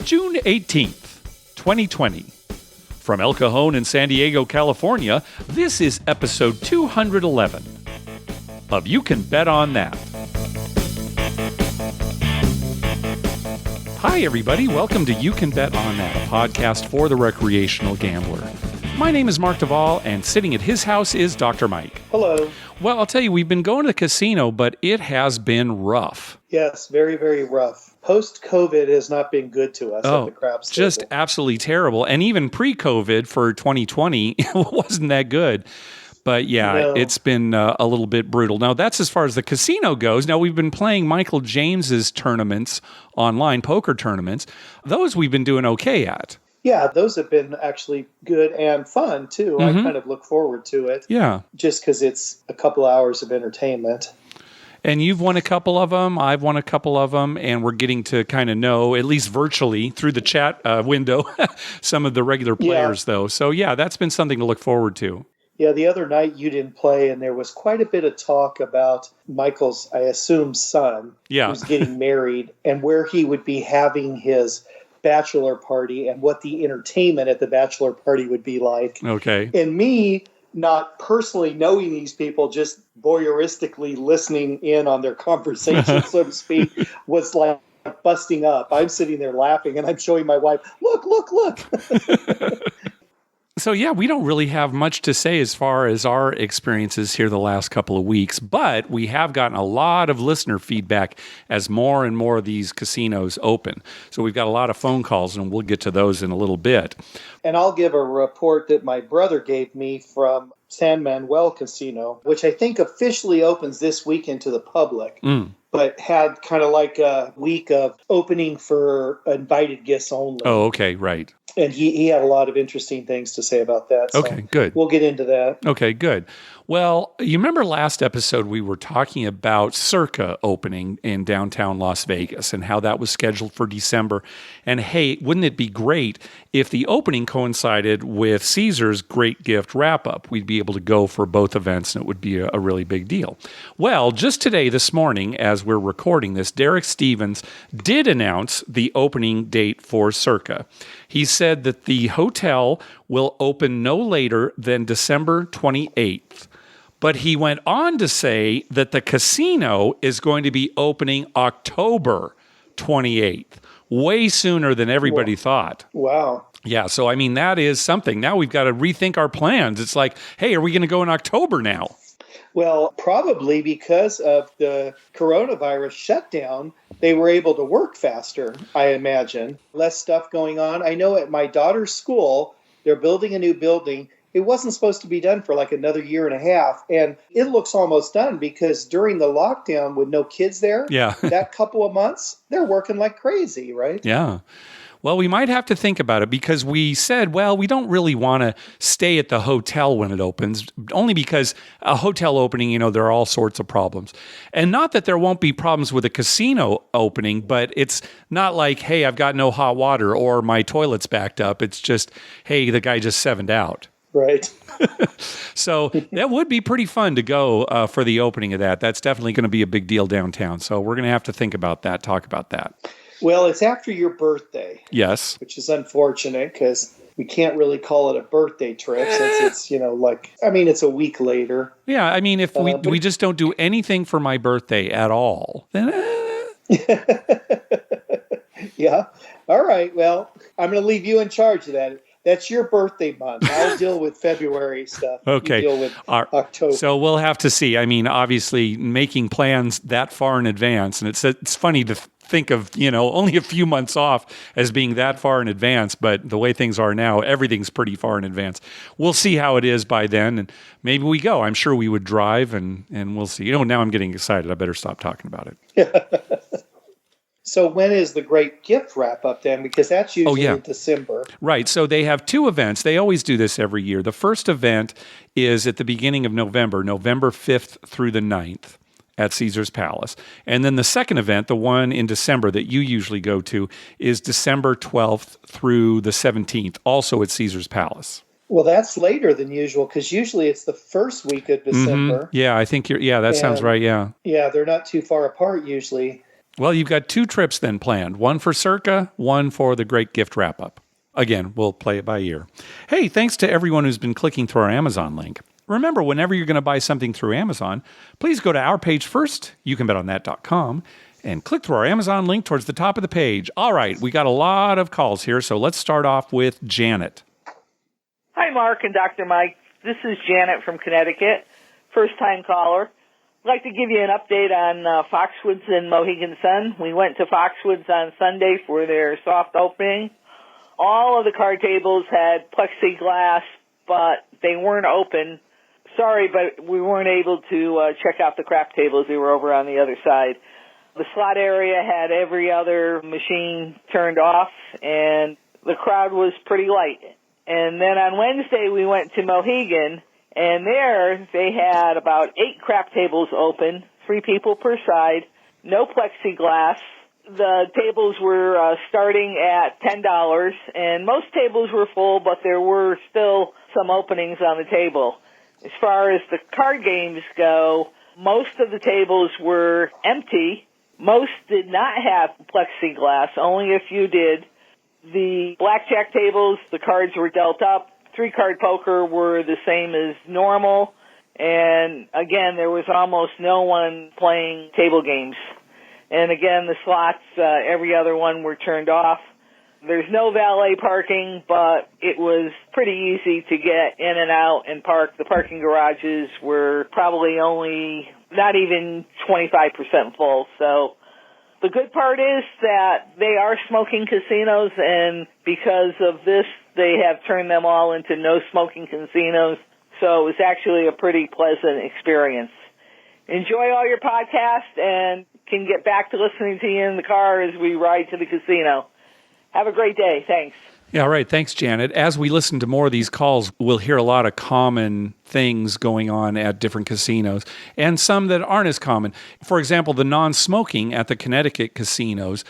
June 18th, 2020. From El Cajon in San Diego, California, this is episode 211 of You Can Bet on That. Hi, everybody. Welcome to You Can Bet on That, a podcast for the recreational gambler. My name is Mark Duvall, and sitting at his house is Dr. Mike. Hello. Well, I'll tell you, we've been going to the casino, but it has been rough. Yes, very, very rough. Post-COVID has not been good to us at the craps table. Just absolutely terrible. And even pre-COVID for 2020, it wasn't that good. But yeah, It's been a little bit brutal. Now, that's as far as the casino goes. Now, we've been playing Michael James's tournaments, online poker tournaments. Those we've been doing okay at. Yeah, those have been actually good and fun, too. Mm-hmm. I kind of look forward to it. Yeah. Just because it's a couple hours of entertainment. And you've won a couple of them. I've won a couple of them. And we're getting to kind of know, at least virtually, through the chat window, some of the regular players, though. So, yeah, that's been something to look forward to. Yeah, the other night you didn't play, and there was quite a bit of talk about Michael's, I assume, son, who's getting married, and where he would be having his bachelor party and what the entertainment at the bachelor party would be like. Okay. And me, not personally knowing these people, just voyeuristically listening in on their conversation, so to speak, was like busting up. I'm sitting there laughing, and I'm showing my wife, look. So, yeah, we don't really have much to say as far as our experiences here the last couple of weeks, but we have gotten a lot of listener feedback as more and more of these casinos open. So we've got a lot of phone calls, and we'll get to those in a little bit. And I'll give a report that my brother gave me from San Manuel Casino, which I think officially opens this weekend to the public, but had kind of like a week of opening for invited guests only. Oh, okay, right. And he had a lot of interesting things to say about that. So okay, good. We'll get into that. Okay, good. Well, you remember last episode we were talking about Circa opening in downtown Las Vegas and how that was scheduled for December. And hey, wouldn't it be great if the opening coincided with Caesar's Great Gift wrap-up? We'd be able to go for both events, and it would be a really big deal. Well, just today, this morning, as we're recording this, Derek Stevens did announce the opening date for Circa. He said that the hotel will open no later than December 28th. But he went on to say that the casino is going to be opening October 28th, way sooner than everybody thought. Wow. Yeah, so I mean, that is something. Now we've got to rethink our plans. It's like, hey, are we going to go in October now? Well, probably because of the coronavirus shutdown, they were able to work faster, I imagine. Less stuff going on. I know at my daughter's school, they're building a new building. It wasn't supposed to be done for like another year and a half. And it looks almost done because during the lockdown with no kids there, that couple of months, they're working like crazy, right? Yeah. Well, we might have to think about it because we said, well, we don't really want to stay at the hotel when it opens, only because a hotel opening, there are all sorts of problems. And not that there won't be problems with a casino opening, but it's not like, hey, I've got no hot water or my toilet's backed up. It's just, hey, the guy just sevened out. Right. So that would be pretty fun to go for the opening of that. That's definitely going to be a big deal downtown. So we're going to have to think about that, talk about that. Well, it's after your birthday. Yes. Which is unfortunate because we can't really call it a birthday trip since it's, it's a week later. Yeah, I mean, if we just don't do anything for my birthday at all, then... Yeah. All right. Well, I'm going to leave you in charge of that. That's your birthday month. I'll deal with February stuff. Okay. You deal with October. So we'll have to see. I mean, obviously, making plans that far in advance, and it's funny to think of, only a few months off as being that far in advance, but the way things are now, everything's pretty far in advance. We'll see how it is by then, and maybe we go. I'm sure we would drive, and we'll see. Now I'm getting excited. I better stop talking about it. So when is the Great Gift wrap-up then? Because that's usually in December. Right. So they have two events. They always do this every year. The first event is at the beginning of November 5th through the 9th at Caesar's Palace. And then the second event, the one in December that you usually go to, is December 12th through the 17th, also at Caesar's Palace. Well, that's later than usual because usually it's the first week of December. Mm-hmm. Yeah, I think that sounds right, yeah. Yeah, they're not too far apart usually. Well, you've got 2 trips then planned, one for Circa, one for the great gift wrap-up. Again, we'll play it by ear. Hey, thanks to everyone who's been clicking through our Amazon link. Remember, whenever you're going to buy something through Amazon, please go to our page first, youcanbetonthat.com, and click through our Amazon link towards the top of the page. All right, we got a lot of calls here, so let's start off with Janet. Hi, Mark and Dr. Mike. This is Janet from Connecticut, first-time caller. I'd like to give you an update on Foxwoods and Mohegan Sun. We went to Foxwoods on Sunday for their soft opening. All of the card tables had plexiglass, but they weren't open. Sorry, but we weren't able to check out the crap tables. They were over on the other side. The slot area had every other machine turned off, and the crowd was pretty light. And then on Wednesday, we went to Mohegan, and there they had about 8 crap tables open, 3 people per side, no plexiglass. The tables were starting at $10, and most tables were full, but there were still some openings on the table. As far as the card games go, most of the tables were empty. Most did not have plexiglass, only a few did. The blackjack tables, the cards were dealt up. 3-card poker were the same as normal. And again, there was almost no one playing table games. And again, the slots, every other one were turned off. There's no valet parking, but it was pretty easy to get in and out and park. The parking garages were probably only not even 25% full. So the good part is that they are smoking casinos, and because of this, they have turned them all into no smoking casinos. So it was actually a pretty pleasant experience. Enjoy all your podcasts and can get back to listening to you in the car as we ride to the casino. Have a great day. Thanks. Yeah, all right. Thanks, Janet. As we listen to more of these calls, we'll hear a lot of common things going on at different casinos and some that aren't as common. For example, the non-smoking at the Connecticut casinos,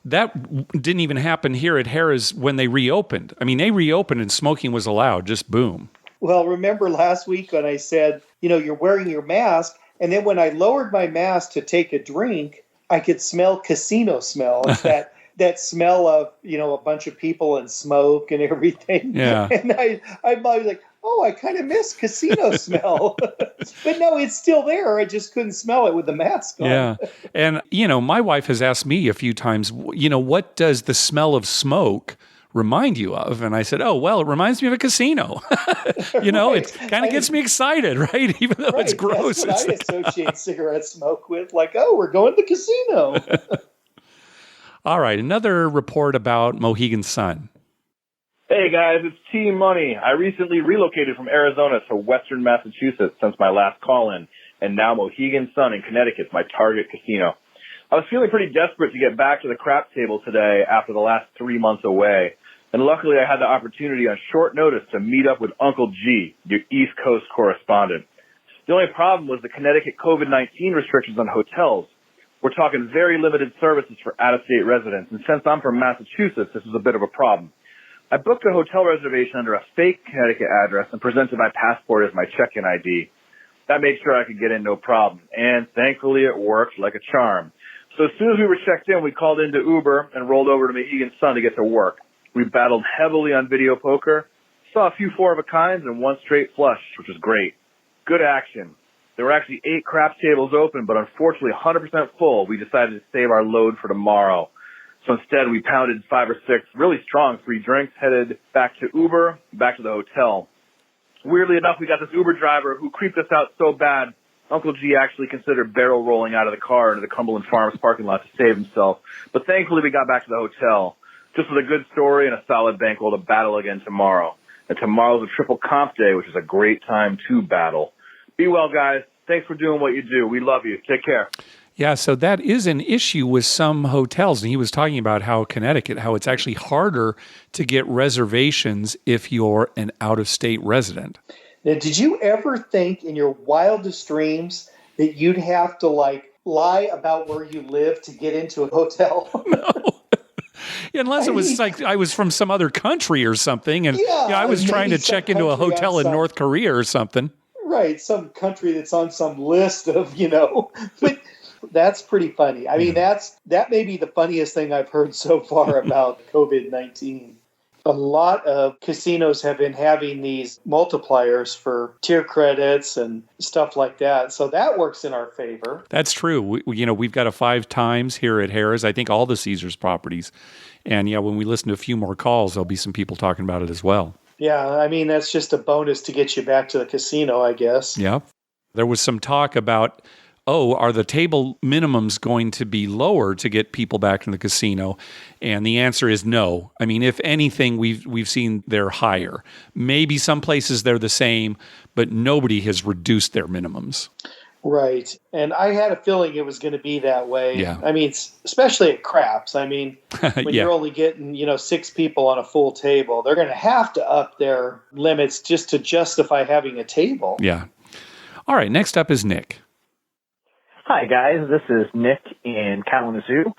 that didn't even happen here at Harrah's when they reopened. I mean, they reopened and smoking was allowed, just boom. Well, remember last week when I said, you're wearing your mask, and then when I lowered my mask to take a drink, I could smell casino smell. It's that smell of, a bunch of people and smoke and everything. Yeah. And I was like, oh, I kind of miss casino smell. But no, it's still there. I just couldn't smell it with the mask on. Yeah. And, my wife has asked me a few times, what does the smell of smoke remind you of? And I said, oh, well, it reminds me of a casino. Right. It kind of gets me excited, right? Even though it's gross. That's what I associate cigarette smoke with. Like, oh, we're going to the casino. All right. Another report about Mohegan Sun. Hey guys, it's T Money. I recently relocated from Arizona to Western Massachusetts since my last call-in, and now Mohegan Sun in Connecticut is my target casino. I was feeling pretty desperate to get back to the crap table today after the last 3 months away, and luckily I had the opportunity on short notice to meet up with Uncle G, your East Coast correspondent. The only problem was the Connecticut COVID-19 restrictions on hotels. We're talking very limited services for out-of-state residents, and since I'm from Massachusetts, this is a bit of a problem. I booked a hotel reservation under a fake Connecticut address and presented my passport as my check-in ID. That made sure I could get in no problem, and thankfully it worked like a charm. So as soon as we were checked in, we called into Uber and rolled over to Mohegan Sun to get to work. We battled heavily on video poker, saw a few 4-of-a-kinds and 1 straight flush, which was great. Good action. There were actually 8 craps tables open, but unfortunately 100% full. We decided to save our load for tomorrow. So instead, we pounded 5 or 6 really strong free drinks, headed back to Uber, back to the hotel. Weirdly enough, we got this Uber driver who creeped us out so bad, Uncle G actually considered barrel rolling out of the car into the Cumberland Farms parking lot to save himself. But thankfully, we got back to the hotel. Just with a good story and a solid bankroll to battle again tomorrow. And tomorrow's a triple comp day, which is a great time to battle. Be well, guys. Thanks for doing what you do. We love you. Take care. Yeah, so that is an issue with some hotels. And he was talking about how Connecticut, how it's actually harder to get reservations if you're an out-of-state resident. Now, did you ever think in your wildest dreams that you'd have to, lie about where you live to get into a hotel? No. Unless it was like I was from some other country or something. And I was trying to check into a hotel in North Korea or something. Right, some country that's on some list of, But That's pretty funny. I mean, that may be the funniest thing I've heard so far about COVID-19. A lot of casinos have been having these multipliers for tier credits and stuff like that. So that works in our favor. That's true. We've got a 5 times here at Harrah's. I think all the Caesars properties. And when we listen to a few more calls, there'll be some people talking about it as well. Yeah, I mean, that's just a bonus to get you back to the casino, I guess. Yeah. There was some talk about, are the table minimums going to be lower to get people back in the casino? And the answer is no. I mean, if anything, we've seen they're higher. Maybe some places they're the same, but nobody has reduced their minimums. Right. And I had a feeling it was going to be that way. Yeah. I mean, especially at craps. I mean, when you're only getting, 6 people on a full table, they're going to have to up their limits just to justify having a table. Yeah. All right. Next up is Nick. Hi, guys. This is Nick in Kalamazoo.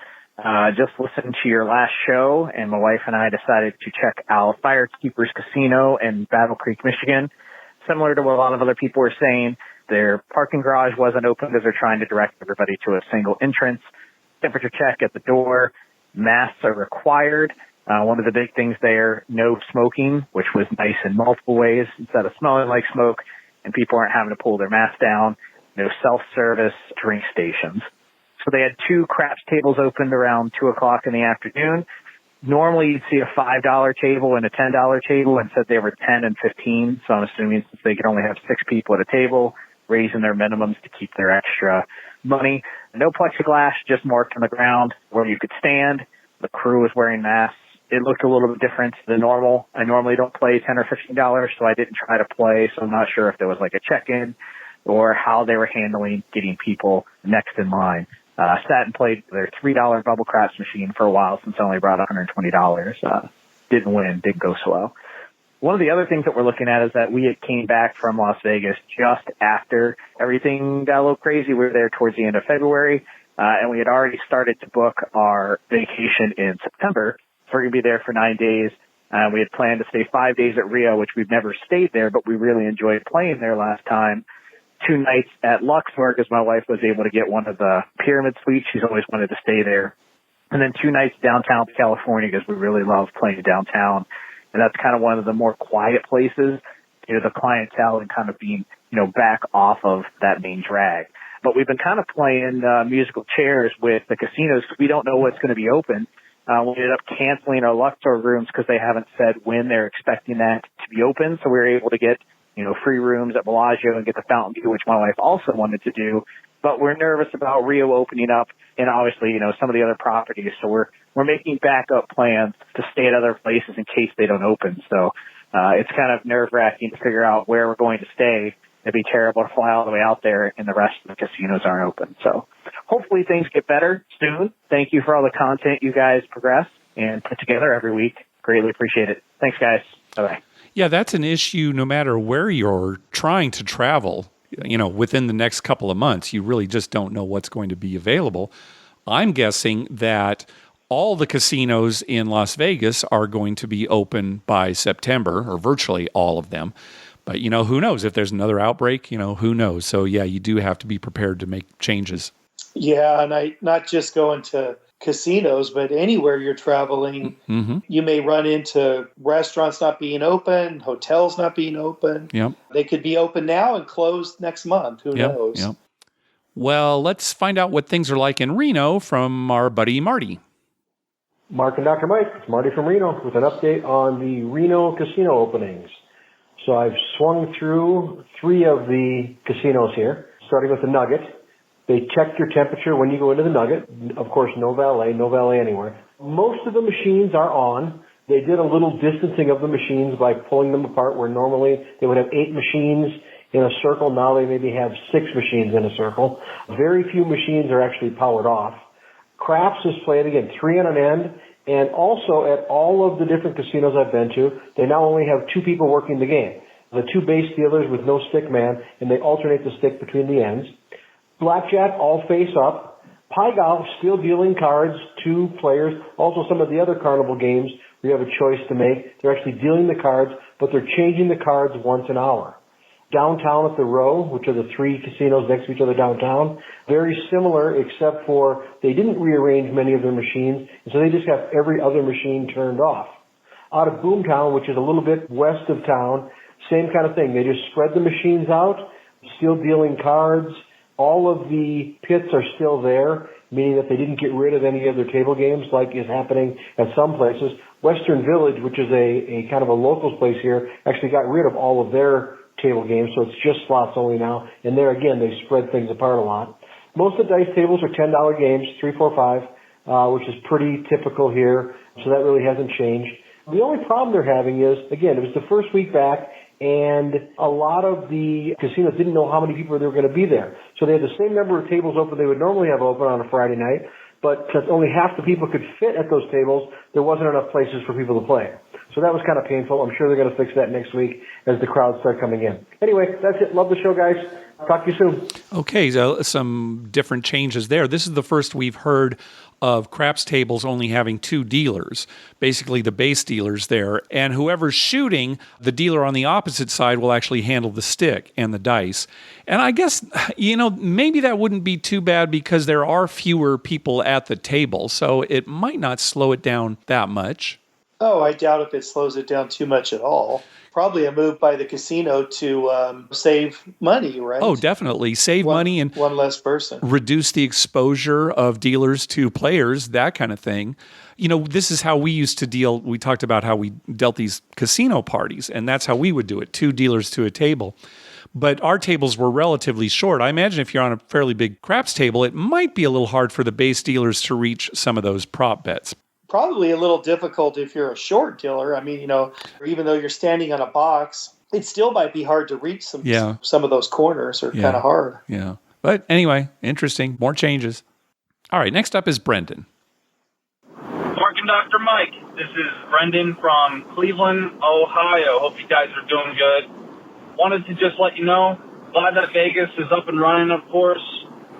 Just listened to your last show, and my wife and I decided to check out FireKeepers Casino in Battle Creek, Michigan. Similar to what a lot of other people were saying, their parking garage wasn't open because they're trying to direct everybody to a single entrance. Temperature check at the door. Masks are required. One of the big things there, no smoking, which was nice in multiple ways. Instead of smelling like smoke and people aren't having to pull their mask down, no self-service drink stations. So they had 2 craps tables opened around 2 o'clock in the afternoon. Normally you'd see a $5 table and a $10 table, and said they were 10 and 15. So I'm assuming since they could only have 6 people at a table, raising their minimums to keep their extra money. No plexiglass, just marked on the ground where you could stand. The crew was wearing masks. It looked a little bit different than normal. I normally don't play $10 or $15, so I didn't try to play. So I'm not sure if there was like a check-in or how they were handling getting people next in line. Sat and played their $3 bubble craps machine for a while since I only brought $120. Didn't win, didn't go so well. One of the other things that we're looking at is that we came back from Las Vegas just after everything got a little crazy. We were there towards the end of February, and we had already started to book our vacation in September. So we're going to be there for 9 days. We had planned to stay 5 days at Rio, which we've never stayed there, but we really enjoyed playing there last time. 2 nights at Luxor because my wife was able to get one of the pyramid suites. She's always wanted to stay there. And then 2 nights downtown California because we really love playing downtown. And that's kind of one of the more quiet places, the clientele and kind of being, back off of that main drag. But we've been kind of playing musical chairs with the casinos because we don't know what's going to be open. We ended up canceling our Luxor rooms because they haven't said when they're expecting that to be open. So we were able to get free rooms at Bellagio and get the Fountain View, which my wife also wanted to do. But we're nervous about Rio opening up and obviously, some of the other properties. So we're making backup plans to stay at other places in case they don't open. So, it's kind of nerve-wracking to figure out where we're going to stay. It'd be terrible to fly all the way out there and the rest of the casinos aren't open. So hopefully things get better soon. Thank you for all the content you guys progress and put together every week. Greatly appreciate it. Thanks, guys. Bye-bye. Yeah, that's an issue no matter where you're trying to travel, within the next couple of months. You really just don't know what's going to be available. I'm guessing that all the casinos in Las Vegas are going to be open by September, or virtually all of them. But, who knows? If there's another outbreak, who knows? So, yeah, you do have to be prepared to make changes. Yeah, and not just going to casinos, but anywhere you're traveling, you may run into restaurants not being open, hotels not being open. Yep. They could be open now and closed next month. Who knows? Yep. Well, let's find out what things are like in Reno from our buddy Marty. Mark and Dr. Mike, it's Marty from Reno with an update on the Reno casino openings. So I've swung through 3 of the casinos here, starting with the Nugget. They check your temperature when you go into the Nugget. Of course, no valet anywhere. Most of the machines are on. They did a little distancing of the machines by pulling them apart where normally they would have 8 machines in a circle. Now they maybe have 6 machines in a circle. Very few machines are actually powered off. Craps is played again, 3 on an end. And also at all of the different casinos I've been to, they now only have 2 people working the game. The 2 base dealers with no stick man, and they alternate the stick between the ends. Blackjack, all face up. Pie golf, still dealing cards, 2 players. Also some of the other carnival games, we have a choice to make. They're actually dealing the cards, but they're changing the cards once an hour. downtown at the Row, which are the 3 casinos next to each other downtown. Very similar, except for they didn't rearrange many of their machines, and so they just have every other machine turned off. Out of Boomtown, which is a little bit west of town, same kind of thing. They just spread the machines out, still dealing cards. All of the pits are still there, meaning that they didn't get rid of any of their table games like is happening at some places. Western Village, which is a kind of a locals place here, actually got rid of all of their table games, so it's just slots only now. And there again, they spread things apart a lot. Most of the dice tables are $10 games, 3, 4, 5, which is pretty typical here, so that really hasn't changed. The only problem they're having is, again, it was the first week back, and a lot of the casinos didn't know how many people they were going to be there. So they had the same number of tables open they would normally have open on a Friday night, but since only half the people could fit at those tables, there wasn't enough places for people to play. So that was kind of painful. I'm sure they're going to fix that next week as the crowds start coming in. Anyway, that's it. Love the show, guys. Talk to you soon. Okay, so some different changes there. This is the first we've heard of craps tables only having 2 dealers, basically the base dealers there. And whoever's shooting, the dealer on the opposite side will actually handle the stick and the dice. And I guess, maybe that wouldn't be too bad because there are fewer people at the table, so it might not slow it down that much. Oh, I doubt if it slows it down too much at all. Probably a move by the casino to save money, right? Oh, definitely. Save money and one less person. Reduce the exposure of dealers to players, that kind of thing. This is how we used to deal. We talked about how we dealt these casino parties, and that's how we would do it, 2 dealers to a table. But our tables were relatively short. I imagine if you're on a fairly big craps table, it might be a little hard for the base dealers to reach some of those prop bets. Probably a little difficult if you're a short dealer. I mean, even though you're standing on a box, it still might be hard to reach some of those corners are kind of hard. Yeah. But anyway, interesting. More changes. All right, next up is Brendan. Mark and Dr. Mike, this is Brendan from Cleveland, Ohio. Hope you guys are doing good. Wanted to just let you know, glad that Vegas is up and running, of course.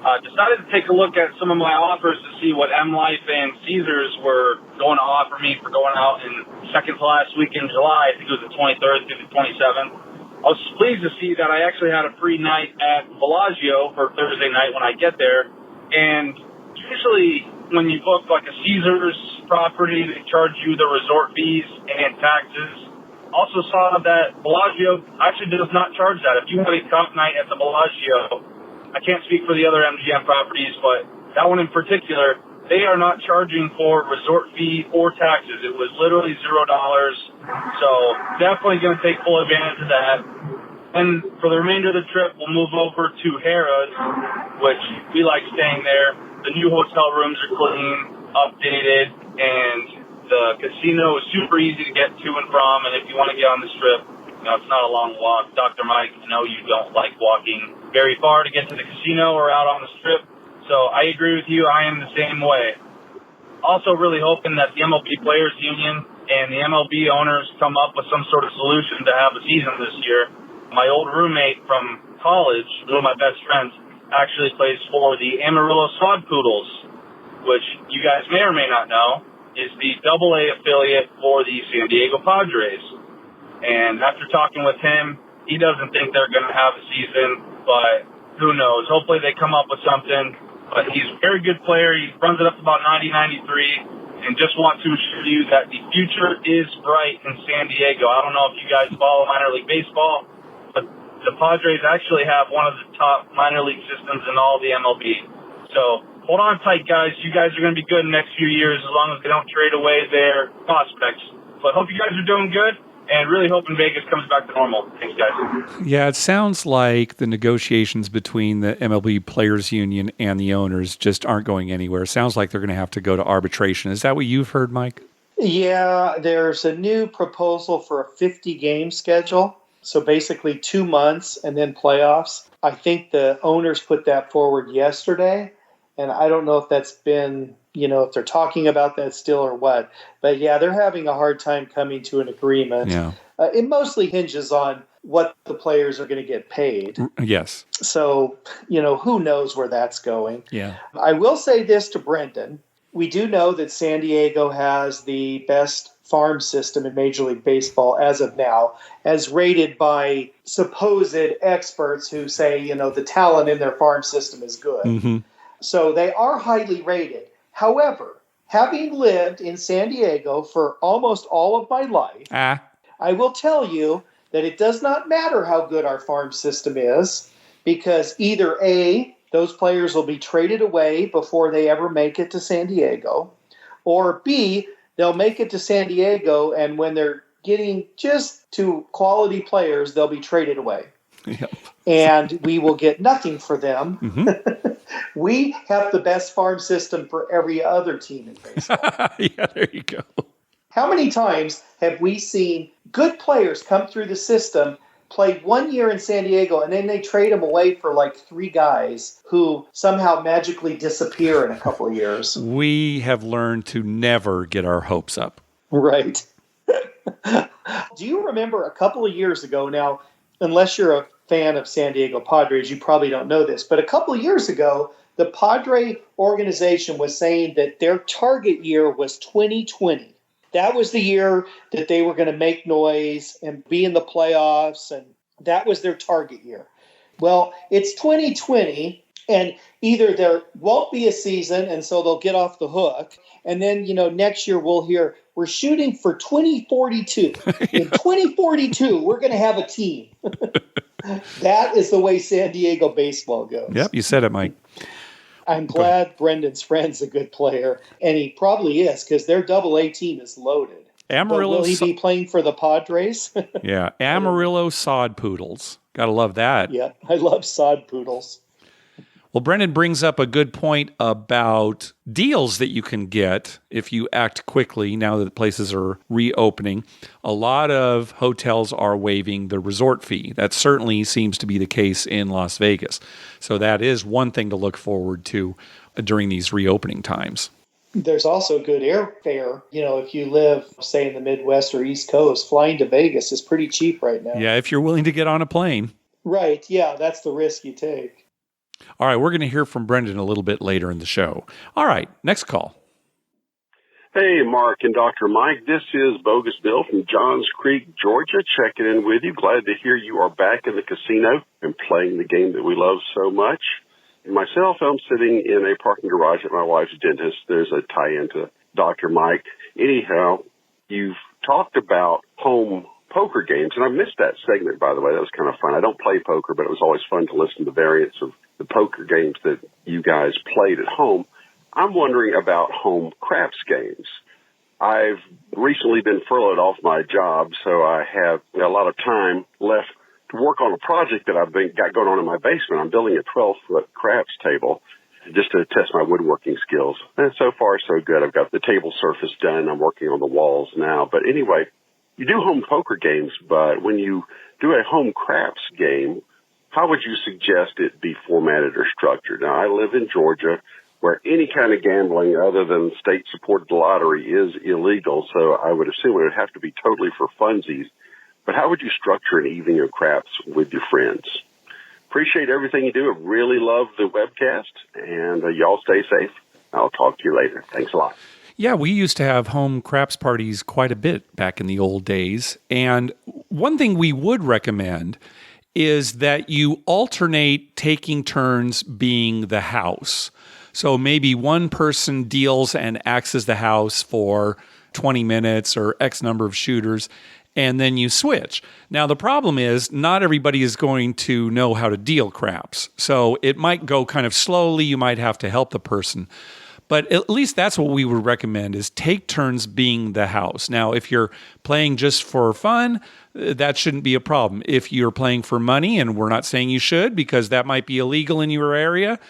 Decided to take a look at some of my offers to see what M Life and Caesars were going to offer me for going out in second to last week in July. I think it was the 23rd through the 27th. I was pleased to see that I actually had a free night at Bellagio for Thursday night when I get there. And usually when you book like a Caesars property, they charge you the resort fees and taxes. Also saw that Bellagio actually does not charge that. If you have a comp night at the Bellagio, I can't speak for the other MGM properties, but that one in particular, they are not charging for resort fee or taxes. It was literally $0. So definitely going to take full advantage of that. And for the remainder of the trip, we'll move over to Harrah's, which we like staying there. The new hotel rooms are clean, updated, and the casino is super easy to get to and from. And if you want to get on this trip, it's not a long walk. Dr. Mike, I know you don't like walking very far to get to the casino or out on the strip. So I agree with you. I am the same way. Also really hoping that the MLB Players Union and the MLB owners come up with some sort of solution to have a season this year. My old roommate from college, one of my best friends, actually plays for the Amarillo Swad Poodles, which you guys may or may not know is the AA affiliate for the San Diego Padres. And after talking with him, he doesn't think they're going to have a season, but who knows? Hopefully they come up with something. But he's a very good player. He runs it up to about 90, 93, and just want to assure you that the future is bright in San Diego. I don't know if you guys follow minor league baseball, but the Padres actually have one of the top minor league systems in all the MLB. So hold on tight, guys. You guys are going to be good in the next few years as long as they don't trade away their prospects. But hope you guys are doing good. And really hoping Vegas comes back to normal. Thanks, guys. Yeah, it sounds like the negotiations between the MLB Players Union and the owners just aren't going anywhere. It sounds like they're going to have to go to arbitration. Is that what you've heard, Mike? Yeah, there's a new proposal for a 50-game schedule. So basically 2 months and then playoffs. I think the owners put that forward yesterday. And I don't know if that's been, if they're talking about that still or what. But yeah, they're having a hard time coming to an agreement. Yeah. It mostly hinges on what the players are going to get paid. Yes. So, who knows where that's going. Yeah. I will say this to Brendan. We do know that San Diego has the best farm system in Major League Baseball as of now, as rated by supposed experts who say, the talent in their farm system is good. Mm-hmm. So they are highly rated. However, having lived in San Diego for almost all of my life, I will tell you that it does not matter how good our farm system is, because either A, those players will be traded away before they ever make it to San Diego, or B, they'll make it to San Diego, and when they're getting just to quality players, they'll be traded away. Yep. And we will get nothing for them. Mm-hmm. We have the best farm system for every other team in baseball. Yeah, there you go. How many times have we seen good players come through the system, play 1 year in San Diego, and then they trade them away for like 3 guys who somehow magically disappear in a couple of years? We have learned to never get our hopes up. Right. Do you remember a couple of years ago now, unless you're a fan of San Diego Padres, you probably don't know this, but a couple of years ago, the Padre organization was saying that their target year was 2020. That was the year that they were going to make noise and be in the playoffs, and that was their target year. Well, it's 2020, and either there won't be a season, and so they'll get off the hook, and then, next year we'll hear, we're shooting for 2042. In 2042, we're going to have a team. That is the way San Diego baseball goes. Yep, you said it, Mike. I'm glad Brendan's friend's a good player, and he probably is, because their Double-A team is loaded. Amarillo. Will he be playing for the Padres? Yeah, Amarillo sod poodles. Gotta love that. Yeah, I love sod poodles. Well, Brendan brings up a good point about deals that you can get if you act quickly now that places are reopening. A lot of hotels are waiving the resort fee. That certainly seems to be the case in Las Vegas. So that is one thing to look forward to during these reopening times. There's also good airfare. If you live, say, in the Midwest or East Coast, flying to Vegas is pretty cheap right now. Yeah, if you're willing to get on a plane. Right, yeah, that's the risk you take. All right, we're going to hear from Brendan a little bit later in the show. All right, next call. Hey, Mark and Dr. Mike. This is Bogus Bill from Johns Creek, Georgia, checking in with you. Glad to hear you are back in the casino and playing the game that we love so much. Myself, I'm sitting in a parking garage at my wife's dentist. There's a tie-in to Dr. Mike. Anyhow, you've talked about home poker games, and I missed that segment, by the way. That was kind of fun. I don't play poker, but it was always fun to listen to variants of the poker games that you guys played at home. I'm wondering about home craps games. I've recently been furloughed off my job, so I have a lot of time left to work on a project that I've got going on in my basement. I'm building a 12-foot craps table just to test my woodworking skills. And so far, so good. I've got the table surface done. I'm working on the walls now. But anyway, you do home poker games, but when you do a home craps game, how would you suggest it be formatted or structured? Now, I live in Georgia, where any kind of gambling other than state-supported lottery is illegal, so I would assume it would have to be totally for funsies. But how would you structure an evening of craps with your friends? Appreciate everything you do. I really love the webcast, and y'all stay safe. I'll talk to you later. Thanks a lot. Yeah, we used to have home craps parties quite a bit back in the old days. And one thing we would recommend is that you alternate taking turns being the house. So maybe one person deals and acts as the house for 20 minutes or X number of shooters, and then you switch. Now, the problem is not everybody is going to know how to deal craps. So it might go kind of slowly. You might have to help the person. But at least that's what we would recommend is take turns being the house. Now, if you're playing just for fun, that shouldn't be a problem. If you're playing for money, and we're not saying you should because that might be illegal in your area,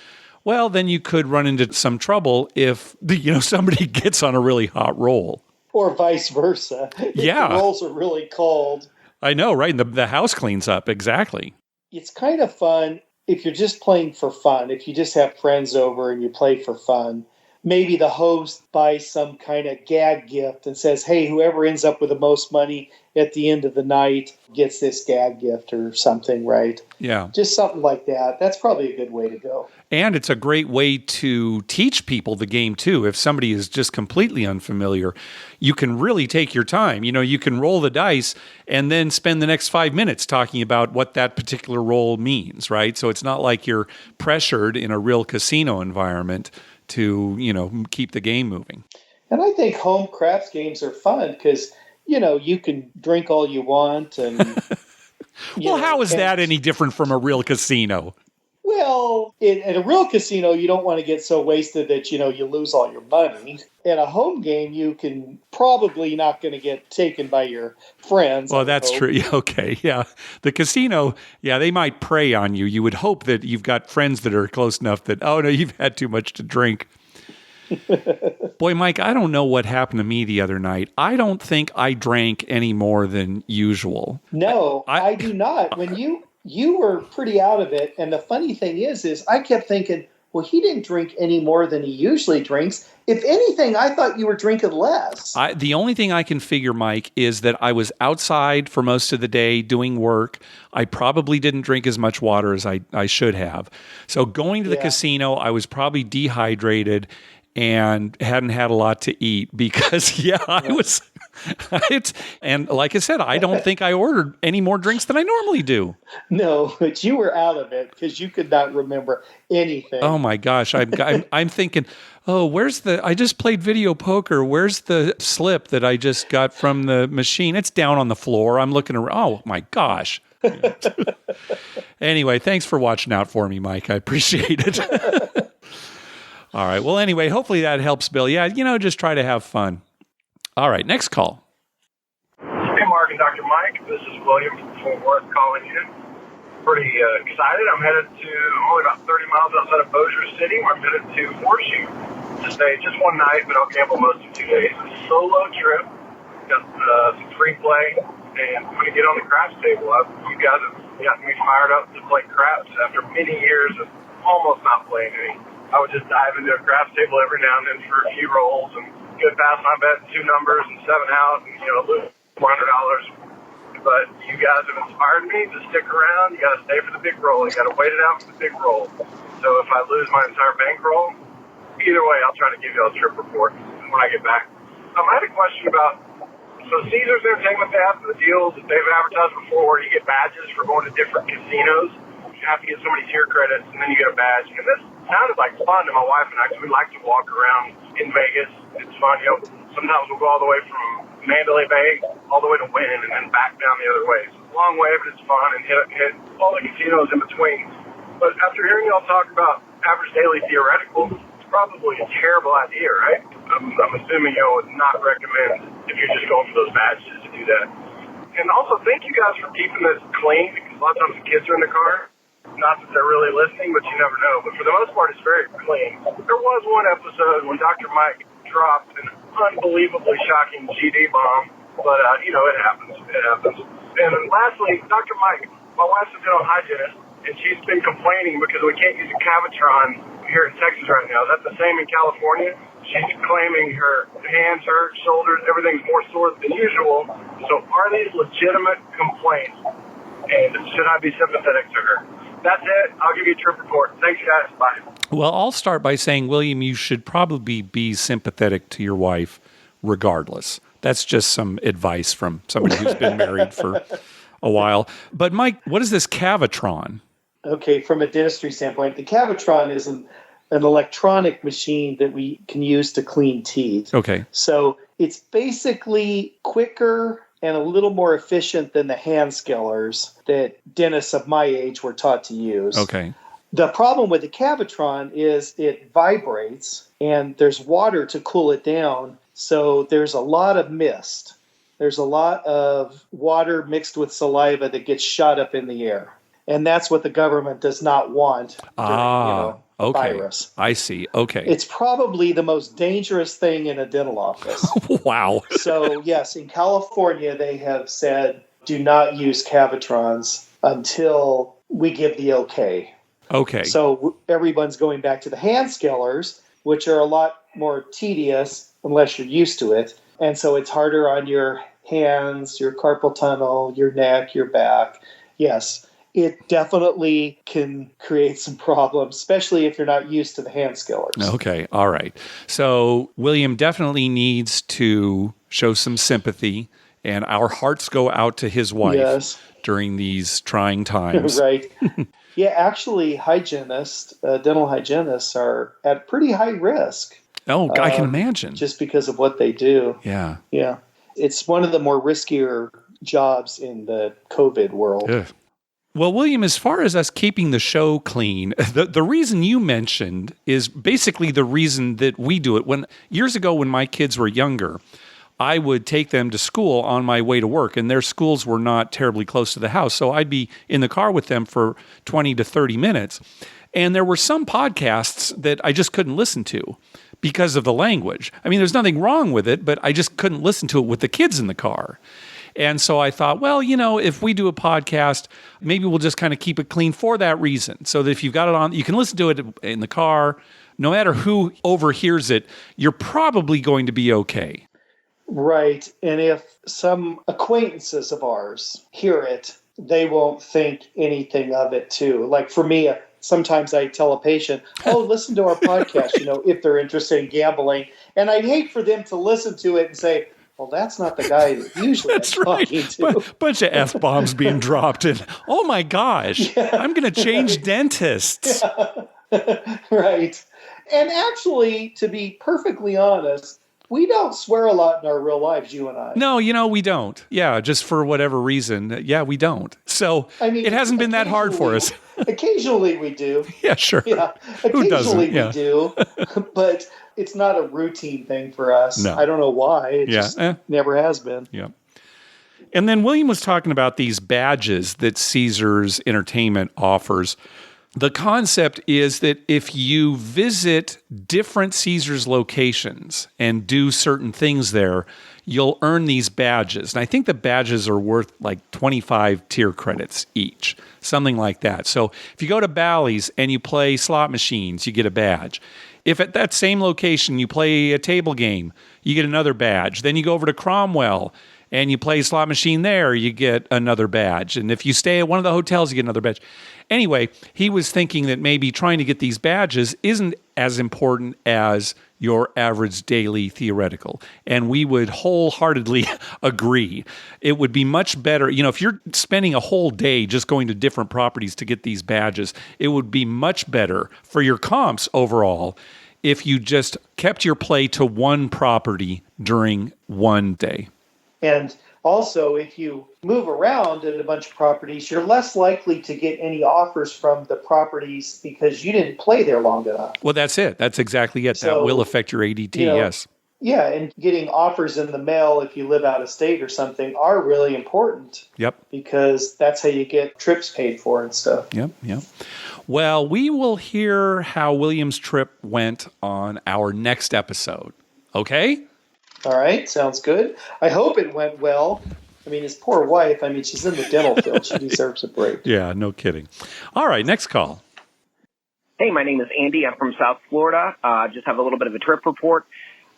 well, then you could run into some trouble if somebody gets on a really hot roll. Or vice versa. Yeah. If the rolls are really cold. I know, right? And the house cleans up. Exactly. It's kind of fun if you're just playing for fun, if you just have friends over and you play for fun. maybe the host buys some kind of gag gift and says, hey, whoever ends up with the most money at the end of the night gets this gag gift or something, right? Yeah. Just something like that. That's probably a good way to go. And it's a great way to teach people the game, too. If somebody is just completely unfamiliar, you can really take your time. You can roll the dice and then spend the next 5 minutes talking about what that particular roll means, right? So it's not like you're pressured in a real casino environment to, keep the game moving. And I think home craps games are fun because, you can drink all you want. And well, how is that any different from a real casino? Well, in a real casino, you don't want to get so wasted that, you lose all your money. In a home game, you can probably not going to get taken by your friends. Well, that's true. Okay, yeah. The casino, they might prey on you. You would hope that you've got friends that are close enough that, oh, no, you've had too much to drink. Boy, Mike, I don't know what happened to me the other night. I don't think I drank any more than usual. No, I do not. When you were pretty out of it. And the funny thing is I kept thinking, well, he didn't drink any more than he usually drinks. If anything, I thought you were drinking less. The only thing I can figure, Mike, is that I was outside for most of the day doing work. I probably didn't drink as much water as I should have. So going to the casino, I was probably dehydrated and hadn't had a lot to eat because, I was... and like I said, I don't think I ordered any more drinks than I normally do. No, but you were out of it because you could not remember anything. Oh my gosh, I'm thinking, I just played video poker. Where's the slip that I just got from the machine? It's down on the floor. I'm looking around. Oh my gosh. Anyway, thanks for watching out for me, Mike. I appreciate it. All right. Well, anyway, hopefully that helps, Bill. Yeah, just try to have fun. All right, next call. Hey, Mark and Dr. Mike. This is William from Fort Worth calling you. Pretty excited. I'm only about 30 miles outside of Bossier City. I'm headed to Horseshoe to stay just one night, but I'll gamble most of 2 days. It's a solo trip. Got some free play, and I'm going to get on the craps table. You guys have gotten me fired up to play craps after many years of almost not playing any. I would just dive into a craps table every now and then for a few rolls and get past my bet 2 numbers and 7 out and, lose $400. But you guys have inspired me to stick around. You got to stay for the big roll. You got to wait it out for the big roll. So if I lose my entire bankroll, either way, I'll try to give you a trip report when I get back. I had a question about, Caesars Entertainment, they have the deals that they've advertised before where you get badges for going to different casinos. You have to get so many tier credits, and then you get a badge. And this sounded like fun to my wife and I, because we like to walk around in Vegas. It's fun. Sometimes we'll go all the way from Mandalay Bay all the way to Wynn and then back down the other way. It's a long way, but it's fun, and hit all the casinos in between. But after hearing y'all talk about average daily theoretical, it's probably a terrible idea, right? I'm assuming y'all would not recommend, if you're just going for those badges, to do that. And also, thank you guys for keeping this clean, because a lot of times the kids are in the car. Not that they're really listening, but you never know. But for the most part, it's very clean. There was one episode when Dr. Mike dropped an unbelievably shocking GD bomb, but, it happens. It happens. And lastly, Dr. Mike, my wife's a dental hygienist, and she's been complaining because we can't use a Cavitron here in Texas right now. Is that the same in California? She's claiming her hands hurt, shoulders, everything's more sore than usual. So are these legitimate complaints? And should I be sympathetic to her? That's it. I'll give you a trip report. Thanks, guys. Bye. Well, I'll start by saying, William, you should probably be sympathetic to your wife regardless. That's just some advice from somebody who's been married for a while. But, Mike, what is this Cavitron? Okay, from a dentistry standpoint, the Cavitron is an electronic machine that we can use to clean teeth. Okay. So it's basically quicker and a little more efficient than the hand scalers that dentists of my age were taught to use. Okay. The problem with the Cavitron is it vibrates and there's water to cool it down. So there's a lot of mist. There's a lot of water mixed with saliva that gets shot up in the air. And that's what the government does not want during, okay. virus. I see. Okay. It's probably the most dangerous thing in a dental office. Wow. So, yes, in California, they have said, do not use Cavitrons until we give the okay. Okay. So everyone's going back to the hand scalers, which are a lot more tedious unless you're used to it. And so it's harder on your hands, your carpal tunnel, your neck, your back. Yes, it definitely can create some problems, especially if you're not used to the hand skillers. Okay, all right. So William definitely needs to show some sympathy, and our hearts go out to his wife during these trying times. Right. Yeah, actually, dental hygienists are at pretty high risk. Oh, I can imagine. Just because of what they do. Yeah. Yeah. It's one of the more riskier jobs in the COVID world. Ugh. Well, William, as far as us keeping the show clean, the reason you mentioned is basically the reason that we do it. Years ago, when my kids were younger, I would take them to school on my way to work, and their schools were not terribly close to the house. So I'd be in the car with them for 20 to 30 minutes. And there were some podcasts that I just couldn't listen to because of the language. I mean, there's nothing wrong with it, but I just couldn't listen to it with the kids in the car. And so I thought, well, if we do a podcast, maybe we'll just kind of keep it clean for that reason. So that if you've got it on, you can listen to it in the car. No matter who overhears it, you're probably going to be okay. Right. And if some acquaintances of ours hear it, they won't think anything of it too. Like for me, sometimes I tell a patient, listen to our podcast, if they're interested in gambling. And I'd hate for them to listen to it and say, well, that's not the guy that usually I'm talking to. Bunch of F-bombs being dropped. And, oh, my gosh, I'm going to change dentists. Yeah. Right. And actually, to be perfectly honest, we don't swear a lot in our real lives, you and I. No, we don't. Yeah, just for whatever reason. Yeah, we don't. So it hasn't been that hard for us. Occasionally we do. Yeah, sure. Yeah, occasionally we do. But it's not a routine thing for us. No. I don't know why. It just never has been. Yeah. And then William was talking about these badges that Caesars Entertainment offers. The concept is that if you visit different Caesars locations and do certain things there, you'll earn these badges. And I think the badges are worth like 25 tier credits each, something like that. So if you go to Bally's and you play slot machines, you get a badge. If at that same location you play a table game, you get another badge. Then you go over to Cromwell and you play a slot machine there, you get another badge. And if you stay at one of the hotels, you get another badge. Anyway, he was thinking that maybe trying to get these badges isn't as important as your average daily theoretical. And we would wholeheartedly agree. It would be much better, if you're spending a whole day just going to different properties to get these badges, it would be much better for your comps overall if you just kept your play to one property during one day. And also, if you move around in a bunch of properties, you're less likely to get any offers from the properties because you didn't play there long enough. Well, that's it. That's exactly it. So, that will affect your ADT, yes. Yeah, and getting offers in the mail if you live out of state or something are really important. Yep. Because that's how you get trips paid for and stuff. Yep. Well, we will hear how William's trip went on our next episode. Okay? All right, sounds good. I hope it went well. I mean, his poor wife, she's in the dental field. She deserves a break. Yeah, no kidding. All right, next call. Hey, my name is Andy. I'm from South Florida. Just have a little bit of a trip report.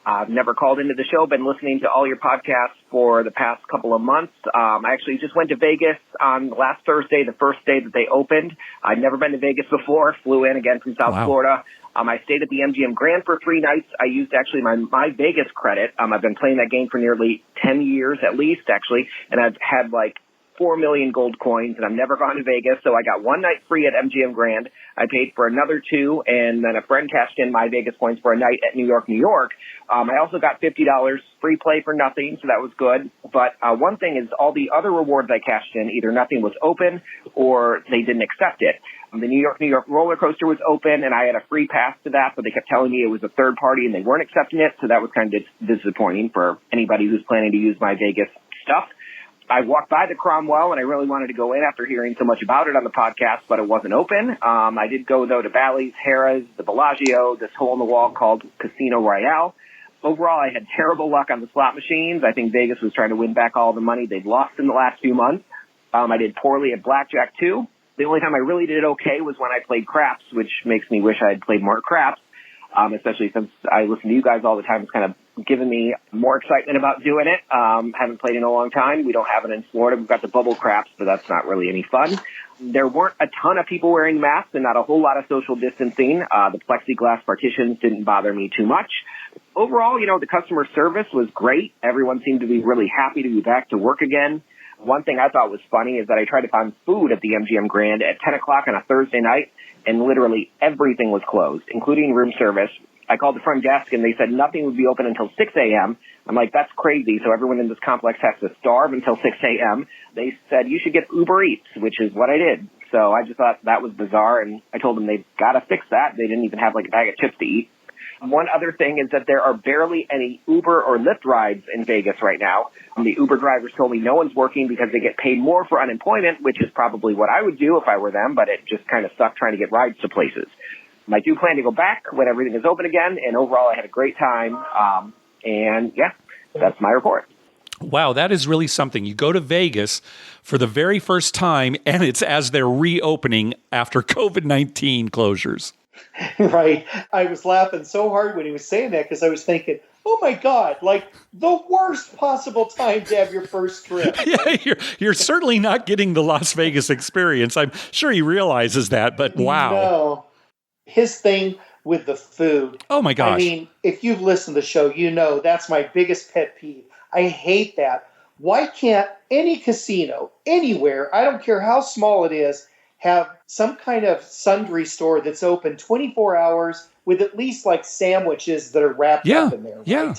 I've never called into the show. Been listening to all your podcasts for the past couple of months. I actually just went to Vegas on last Thursday, the first day that they opened. I'd never been to Vegas before. Flew in again from South Florida. I stayed at the MGM Grand for 3 nights. I used actually my Vegas credit. I've been playing that game for nearly 10 years at least, actually, and I've had like 4 million gold coins, and I've never gone to Vegas, so I got 1 night free at MGM Grand. I paid for another 2, and then a friend cashed in my Vegas points for a night at New York, New York. I also got $50 free play for nothing, so that was good. But one thing is all the other rewards I cashed in, either nothing was open or they didn't accept it. The New York roller coaster was open, and I had a free pass to that, but they kept telling me it was a third party, and they weren't accepting it, so that was kind of disappointing for anybody who's planning to use my Vegas stuff. I walked by the Cromwell, and I really wanted to go in after hearing so much about it on the podcast, but it wasn't open. I did go, though, to Bally's, Harrah's, the Bellagio, this hole-in-the-wall called Casino Royale. Overall, I had terrible luck on the slot machines. I think Vegas was trying to win back all the money they'd lost in the last few months. I did poorly at blackjack, too. The only time I really did okay was when I played craps, which makes me wish I had played more craps. especially since I listen to you guys all the time. It's kind of given me more excitement about doing it. Haven't played in a long time. We don't have it in Florida. We've got the bubble craps, but that's not really any fun. There weren't a ton of people wearing masks and not a whole lot of social distancing. The plexiglass partitions didn't bother me too much. Overall, the customer service was great. Everyone seemed to be really happy to be back to work again. One thing I thought was funny is that I tried to find food at the MGM Grand at 10 o'clock on a Thursday night, and literally everything was closed, including room service. I called the front desk, and they said nothing would be open until 6 a.m. I'm like, that's crazy, so everyone in this complex has to starve until 6 a.m. They said, you should get Uber Eats, which is what I did. So I just thought that was bizarre, and I told them they've got to fix that. They didn't even have, a bag of chips to eat. One other thing is that there are barely any Uber or Lyft rides in Vegas right now. The Uber drivers told me no one's working because they get paid more for unemployment, which is probably what I would do if I were them, but it just kind of sucked trying to get rides to places. I do plan to go back when everything is open again, and overall I had a great time. And yeah, that's my report. Wow, that is really something. You go to Vegas for the very first time, and it's as they're reopening after COVID-19 closures. Right. I was laughing so hard when he was saying that because I was thinking, oh my God, the worst possible time to have your first trip. Yeah, you're certainly not getting the Las Vegas experience. I'm sure he realizes that, but wow. No. His thing with the food. Oh my gosh. I mean, if you've listened to the show, that's my biggest pet peeve. I hate that. Why can't any casino, anywhere, I don't care how small it is, have some kind of sundry store that's open 24 hours with at least sandwiches that are wrapped up in there, right? Yeah.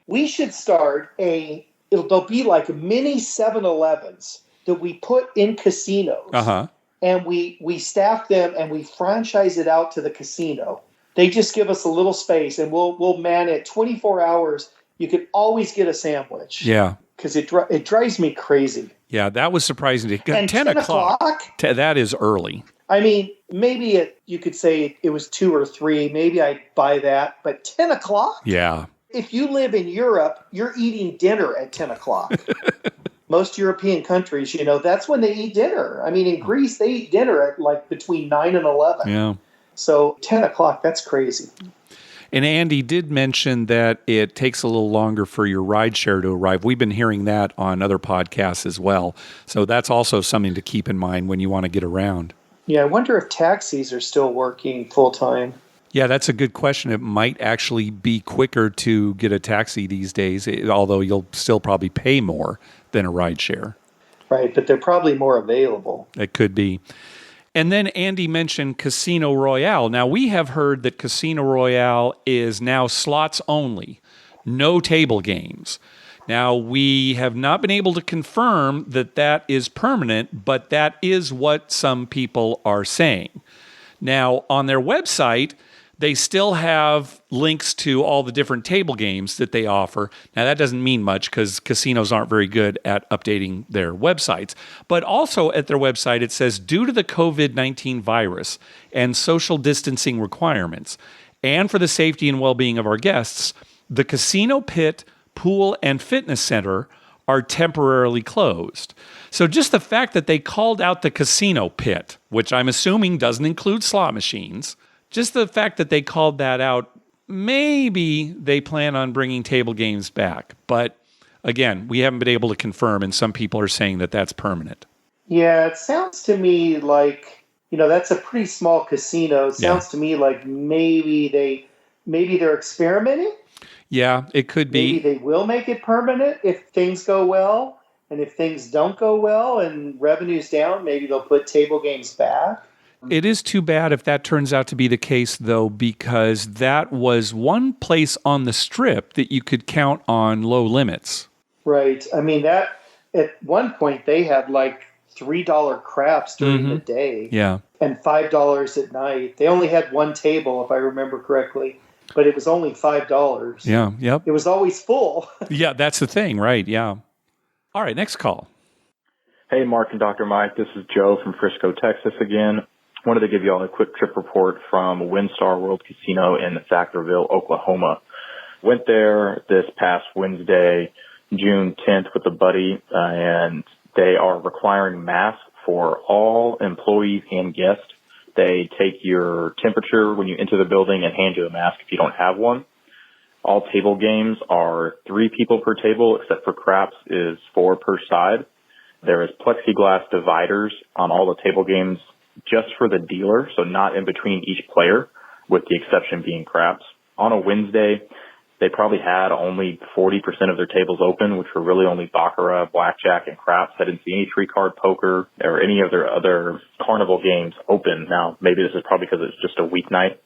We should start there'll be mini 7-Elevens that we put in casinos. Uh-huh. And we staff them and we franchise it out to the casino. They just give us a little space and we'll man it 24 hours. You can always get a sandwich. Yeah. Because it drives me crazy. Yeah, that was surprising. And 10 o'clock? That is early. I mean, maybe you could say it was 2 or 3. Maybe I'd buy that. But 10 o'clock? Yeah. If you live in Europe, you're eating dinner at 10 o'clock. Most European countries, that's when they eat dinner. I mean, in Greece, they eat dinner at between 9 and 11. Yeah. So 10 o'clock, that's crazy. And Andy did mention that it takes a little longer for your rideshare to arrive. We've been hearing that on other podcasts as well. So that's also something to keep in mind when you want to get around. Yeah, I wonder if taxis are still working full time. Yeah, that's a good question. It might actually be quicker to get a taxi these days, although you'll still probably pay more than a rideshare. Right, but they're probably more available. It could be. And then Andy mentioned Casino Royale. Now, we have heard that Casino Royale is now slots only, no table games. Now, we have not been able to confirm that that is permanent, but that is what some people are saying. Now, on their website, they still have links to all the different table games that they offer. Now, that doesn't mean much because casinos aren't very good at updating their websites. But also at their website, it says, due to the COVID-19 virus and social distancing requirements, and for the safety and well-being of our guests, the casino pit, pool, and fitness center are temporarily closed. So just the fact that they called out the casino pit, which I'm assuming doesn't include slot machines, just the fact that they called that out, maybe they plan on bringing table games back. But again, we haven't been able to confirm, and some people are saying that that's permanent. Yeah, it sounds to me like, that's a pretty small casino. It sounds to me like maybe they're experimenting. Yeah, it could be. Maybe they will make it permanent if things go well. And if things don't go well and revenue's down, maybe they'll put table games back. It is too bad if that turns out to be the case, though, because that was one place on the Strip that you could count on low limits. Right. I mean, that at one point they had $3 craps during the day. Yeah. And $5 at night. They only had one table, if I remember correctly, but it was only $5. Yeah. Yep. It was always full. Yeah, that's the thing, right? Yeah. All right, next call. Hey, Mark and Dr. Mike. This is Joe from Frisco, Texas again. Wanted to give you all a quick trip report from WinStar World Casino in Thackerville, Oklahoma. Went there this past Wednesday, June 10th, with a buddy, and they are requiring masks for all employees and guests. they take your temperature when you enter the building and hand you a mask if you don't have one. All table games are 3 people per table, except for craps is 4 per side. There is plexiglass dividers on all the table games just for the dealer, so not in between each player, with the exception being craps. On a Wednesday, they probably had only 40% of their tables open, which were really only baccarat, blackjack, and craps. I didn't see any 3-card poker or any of their other carnival games open. Now, maybe this is probably because it's just a weeknight.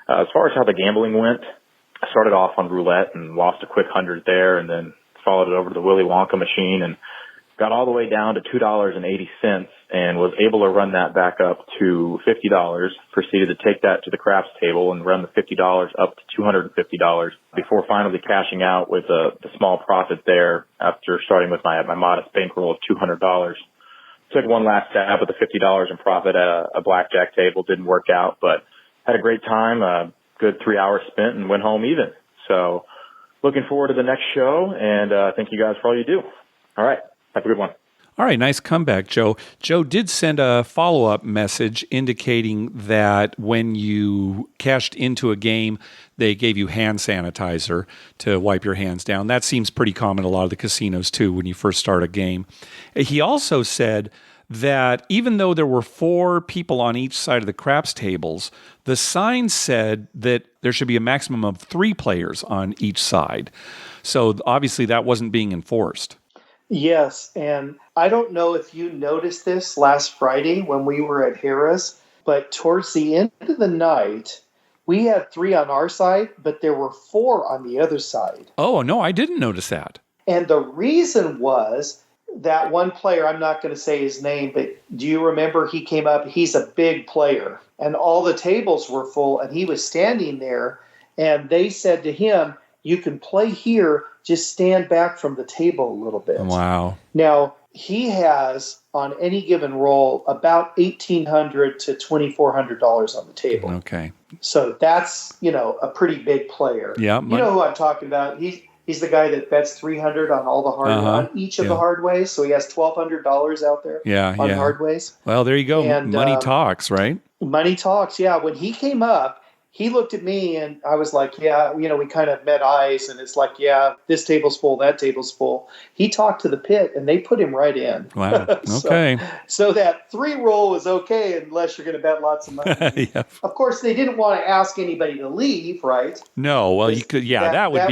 As far as how the gambling went, I started off on roulette and lost a quick 100 there, and then followed it over to the Willy Wonka machine and got all the way down to $2.80 and was able to run that back up to $50, proceeded to take that to the craps table and run the $50 up to $250 before finally cashing out with a small profit there after starting with my modest bankroll of $200. Took one last stab at the $50 in profit at a blackjack table. Didn't work out, but had a great time, good 3 hours spent, and went home even. So looking forward to the next show, and thank you guys for all you do. All right. Have a good one. All right, nice comeback, Joe. Joe did send a follow-up message indicating that when you cashed into a game, they gave you hand sanitizer to wipe your hands down. That seems pretty common at a lot of the casinos, too, when you first start a game. He also said that even though there were 4 people on each side of the craps tables, the sign said that there should be a maximum of 3 players on each side. So obviously that wasn't being enforced. Yes, and I don't know if you noticed this last Friday when we were at Harrah's, but towards the end of the night, we had 3 on our side, but there were 4 on the other side. Oh, no, I didn't notice that. And the reason was that one player, I'm not going to say his name, but do you remember he came up? He's a big player, and all the tables were full, and he was standing there, and they said to him, "You can play here, just stand back from the table a little bit." Wow. Now, he has, on any given roll, about $1,800 to $2,400 on the table. Okay. So that's, a pretty big player. Yeah. You know who I'm talking about. He's the guy that bets $300 on all the on each of the hard ways. So he has $1,200 out there on hard ways. Well, there you go. And, money talks, right? Money talks, yeah. When he came up, he looked at me and I was like, yeah, we kind of met eyes, and it's like, yeah, this table's full, that table's full. He talked to the pit and they put him right in. Wow. Okay. so that 3 roll was okay unless you're going to bet lots of money. Yeah. Of course, they didn't want to ask anybody to leave, right? No, well, you could, that would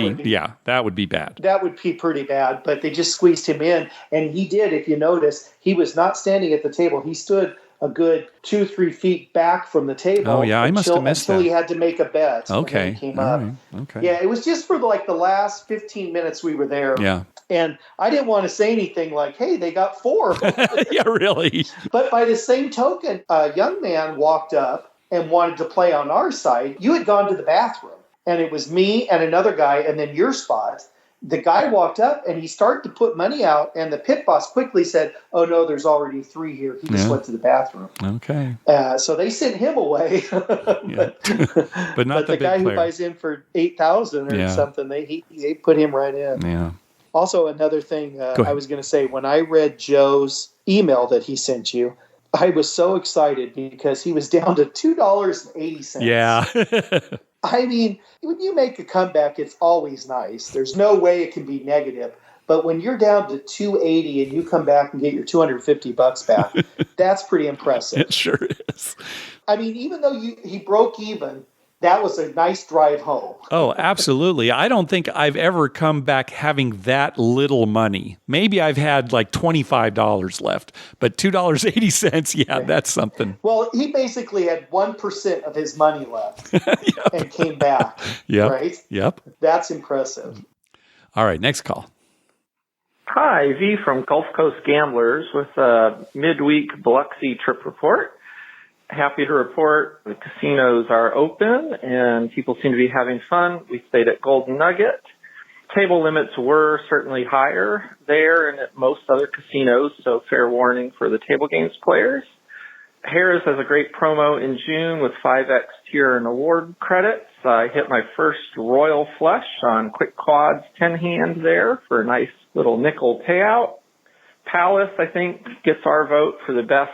be bad. That would be pretty bad, but they just squeezed him in. And he did, if you notice, he was not standing at the table. He stood a good 2-3 feet back from the table. Oh, yeah, I must have missed until that. he had to make a bet. Okay. When he came up. Right. Okay. Yeah, it was just for the last 15 minutes we were there. Yeah. And I didn't want to say anything like, hey, they got 4. Yeah, really. But by the same token, a young man walked up and wanted to play on our side. You had gone to the bathroom, and it was me and another guy, and then your spot. The guy walked up and he started to put money out, and the pit boss quickly said, "Oh no, there's already 3 here." He just went to the bathroom. Okay. So they sent him away. But not the big guy player. who buys in for $8,000 or something. They put him right in. Yeah. Also, another thing I was going to say, when I read Joe's email that he sent you, I was so excited because he was down to $2.80. Yeah. I mean, when you make a comeback, it's always nice. There's no way it can be negative. But when you're down to $2.80 and you come back and get your $250 back, that's pretty impressive. It sure is. I mean, even though he broke even, that was a nice drive home. Oh, absolutely. I don't think I've ever come back having that little money. Maybe I've had like $25 left, but $2.80, that's something. Well, he basically had 1% of his money left and came back, right? Yep. That's impressive. All right, next call. Hi, V from Gulf Coast Gamblers with a midweek Biloxi trip report. Happy to report the casinos are open and people seem to be having fun. We stayed at Golden Nugget. Table limits were certainly higher there and at most other casinos, so fair warning for the table games players. Harrah's has a great promo in June with 5X tier and award credits. I hit my first Royal Flush on Quick Quads 10-hand there for a nice little nickel payout. Palace, I think, gets our vote for the best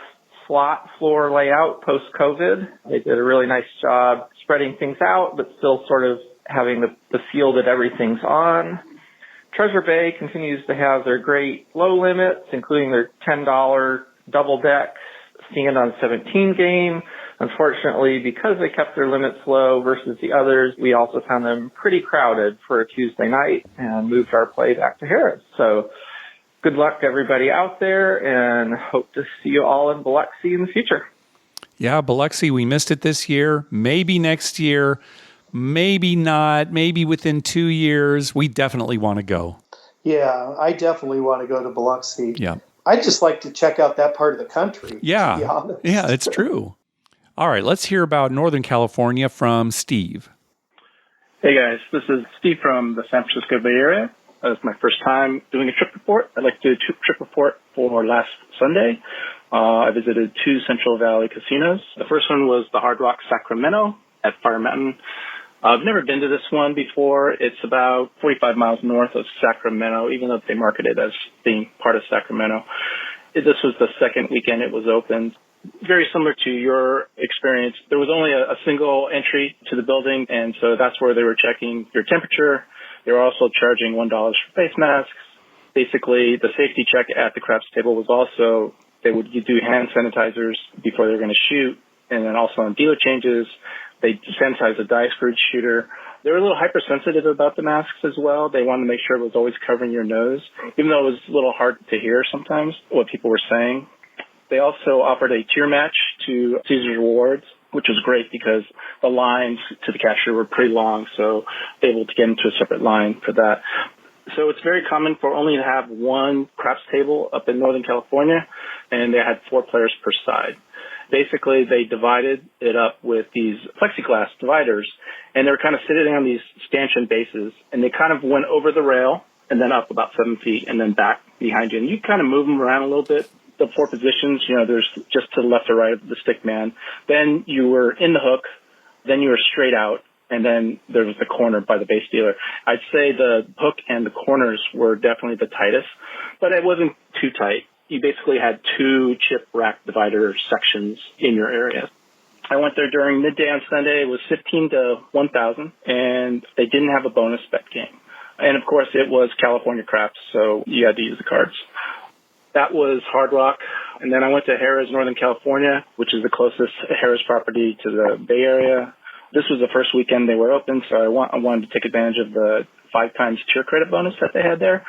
slot floor layout post-COVID. They did a really nice job spreading things out, but still sort of having the feel that everything's on. Treasure Bay continues to have their great low limits, including their $10 double deck stand on 17 game. Unfortunately, because they kept their limits low versus the others, we also found them pretty crowded for a Tuesday night and moved our play back to Harrah. So good luck to everybody out there, and hope to see you all in Biloxi in the future. Yeah, Biloxi, we missed it this year. Maybe next year. Maybe not. Maybe within 2 years. We definitely want to go. Yeah, I definitely want to go to Biloxi. Yeah. I'd just like to check out that part of the country, Yeah. to be honest. Yeah, it's true. All right, let's hear about Northern California from Steve. Hey guys, this is Steve from the San Francisco Bay Area. It's my first time doing a trip report. I'd like to do a trip report for last Sunday. I visited 2 Central Valley casinos. The first one was the Hard Rock Sacramento at Fire Mountain. I've never been to this one before. It's about 45 miles north of Sacramento, even though they market it as being part of Sacramento. This was the second weekend it was opened. Very similar to your experience. There was only a single entry to the building, and so that's where they were checking your temperature. They were also charging $1 for face masks. Basically, the safety check at the craps table was also, they would do hand sanitizers before they were going to shoot, and then also on dealer changes, they sanitized the die screw shooter. They were a little hypersensitive about the masks as well. They wanted to make sure it was always covering your nose, even though it was a little hard to hear sometimes what people were saying. They also offered a tier match to Caesars Rewards, which was great because the lines to the cashier were pretty long, so able to get into a separate line for that. So it's very common for only to have one craps table up in Northern California, and they had 4 players per side. Basically, they divided it up with these plexiglass dividers, and they were kind of sitting on these stanchion bases, and they kind of went over the rail and then up about 7 feet and then back behind you. And you kind of move them around a little bit. The 4 positions, there's just to the left or right of the stick man. Then you were in the hook, then you were straight out, and then there was the corner by the base dealer. I'd say the hook and the corners were definitely the tightest, but it wasn't too tight. You basically had 2 chip rack divider sections in your area. I went there during midday on Sunday. It was 15 to 1,000, and they didn't have a bonus bet game. And, of course, it was California craps, so you had to use the cards. That was Hard Rock. And then I went to Harrah's Northern California, which is the closest Harrah's property to the Bay Area. This was the first weekend they were open, so I wanted to take advantage of the 5 times tier credit bonus that they had there.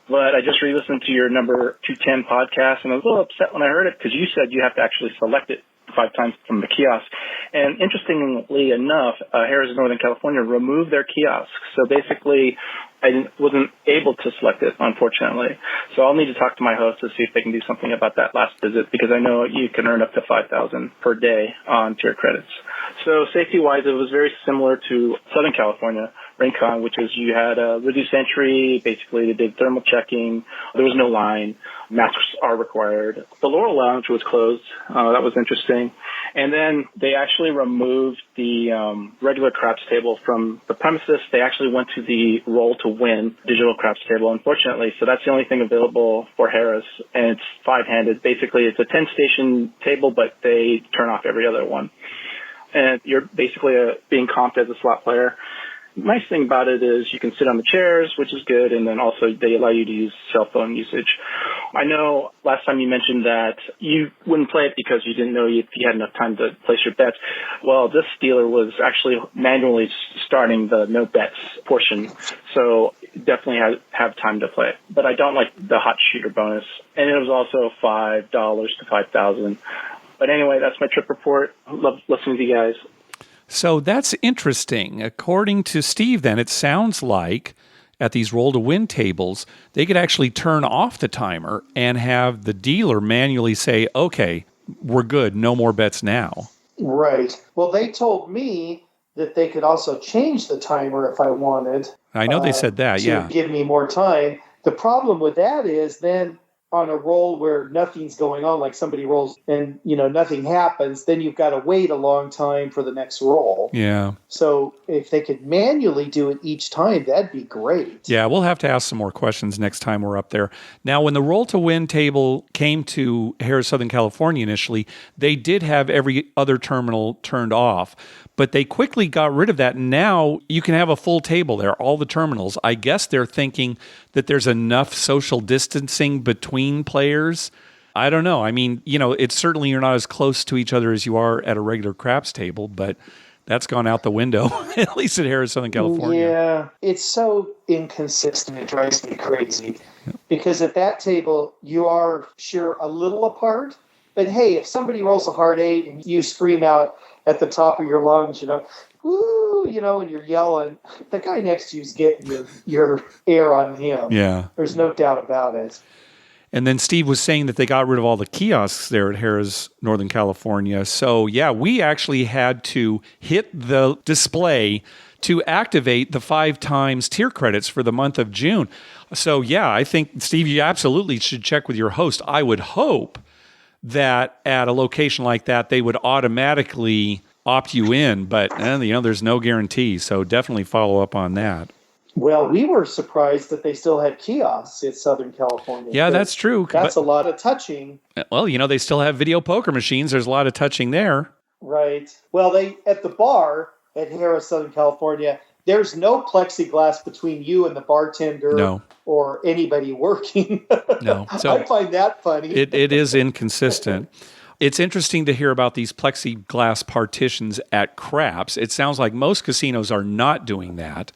But I just re-listened to your number 210 podcast, and I was a little upset when I heard it because you said you have to actually select it 5 times from the kiosk. And interestingly enough, Harrah's Northern California removed their kiosks. So basically, I wasn't able to select it, unfortunately. So I'll need to talk to my host to see if they can do something about that last visit, because I know you can earn up to $5,000 per day on tier credits. So safety-wise, it was very similar to Southern California, Rincon, which is you had a reduced entry. Basically, they did thermal checking. There was no line. Masks are required. The Laurel Lounge was closed. That was interesting. And then they actually removed the regular craps table from the premises. They actually went to the Roll to Win digital craps table, unfortunately. So that's the only thing available for Harrah's, and it's 5-handed. Basically, it's a 10-station table, but they turn off every other one. And you're basically being comped as a slot player. Nice thing about it is you can sit on the chairs, which is good, and then also they allow you to use cell phone usage. I know last time you mentioned that you wouldn't play it because you didn't know if you had enough time to place your bets. Well, this dealer was actually manually starting the no bets portion, so definitely have time to play it. But I don't like the hot shooter bonus, and it was also $5 to $5,000. But anyway, that's my trip report. Love listening to you guys. So that's interesting. According to Steve, then, it sounds like at these roll-to-win tables, they could actually turn off the timer and have the dealer manually say, okay, we're good, no more bets now. Right. Well, they told me that they could also change the timer if I wanted. I know they said that, to yeah. give me more time. The problem with that is then on a roll where nothing's going on, like somebody rolls and, nothing happens, then you've got to wait a long time for the next roll. Yeah. So if they could manually do it each time, that'd be great. Yeah, we'll have to ask some more questions next time we're up there. Now, when the roll to win table came to Harrah, Southern California initially, they did have every other terminal turned off, but they quickly got rid of that. Now you can have a full table there, all the terminals. I guess they're thinking that there's enough social distancing between players. I don't know. I mean, it's certainly you're not as close to each other as you are at a regular craps table, but that's gone out the window, at least at Harrah, Southern California. Yeah, it's so inconsistent. It drives me crazy. Because at that table, you are sure a little apart. But hey, if somebody rolls a hard 8 and you scream out at the top of your lungs, woo, and you're yelling, the guy next to you is getting your air on him. Yeah. There's no doubt about it. And then Steve was saying that they got rid of all the kiosks there at Harrah's Northern California. So, yeah, we actually had to hit the display to activate the 5 times tier credits for the month of June. So, yeah, I think, Steve, you absolutely should check with your host. I would hope that at a location like that, they would automatically opt you in. But, there's no guarantee. So definitely follow up on that. Well, we were surprised that they still had kiosks in Southern California. Yeah, that's true. That's a lot of touching. Well, they still have video poker machines. There's a lot of touching there. Right. Well, at the bar at Harrah, Southern California, there's no plexiglass between you and the bartender or anybody working. No. So I find that funny. It is inconsistent. It's interesting to hear about these plexiglass partitions at craps. It sounds like most casinos are not doing that.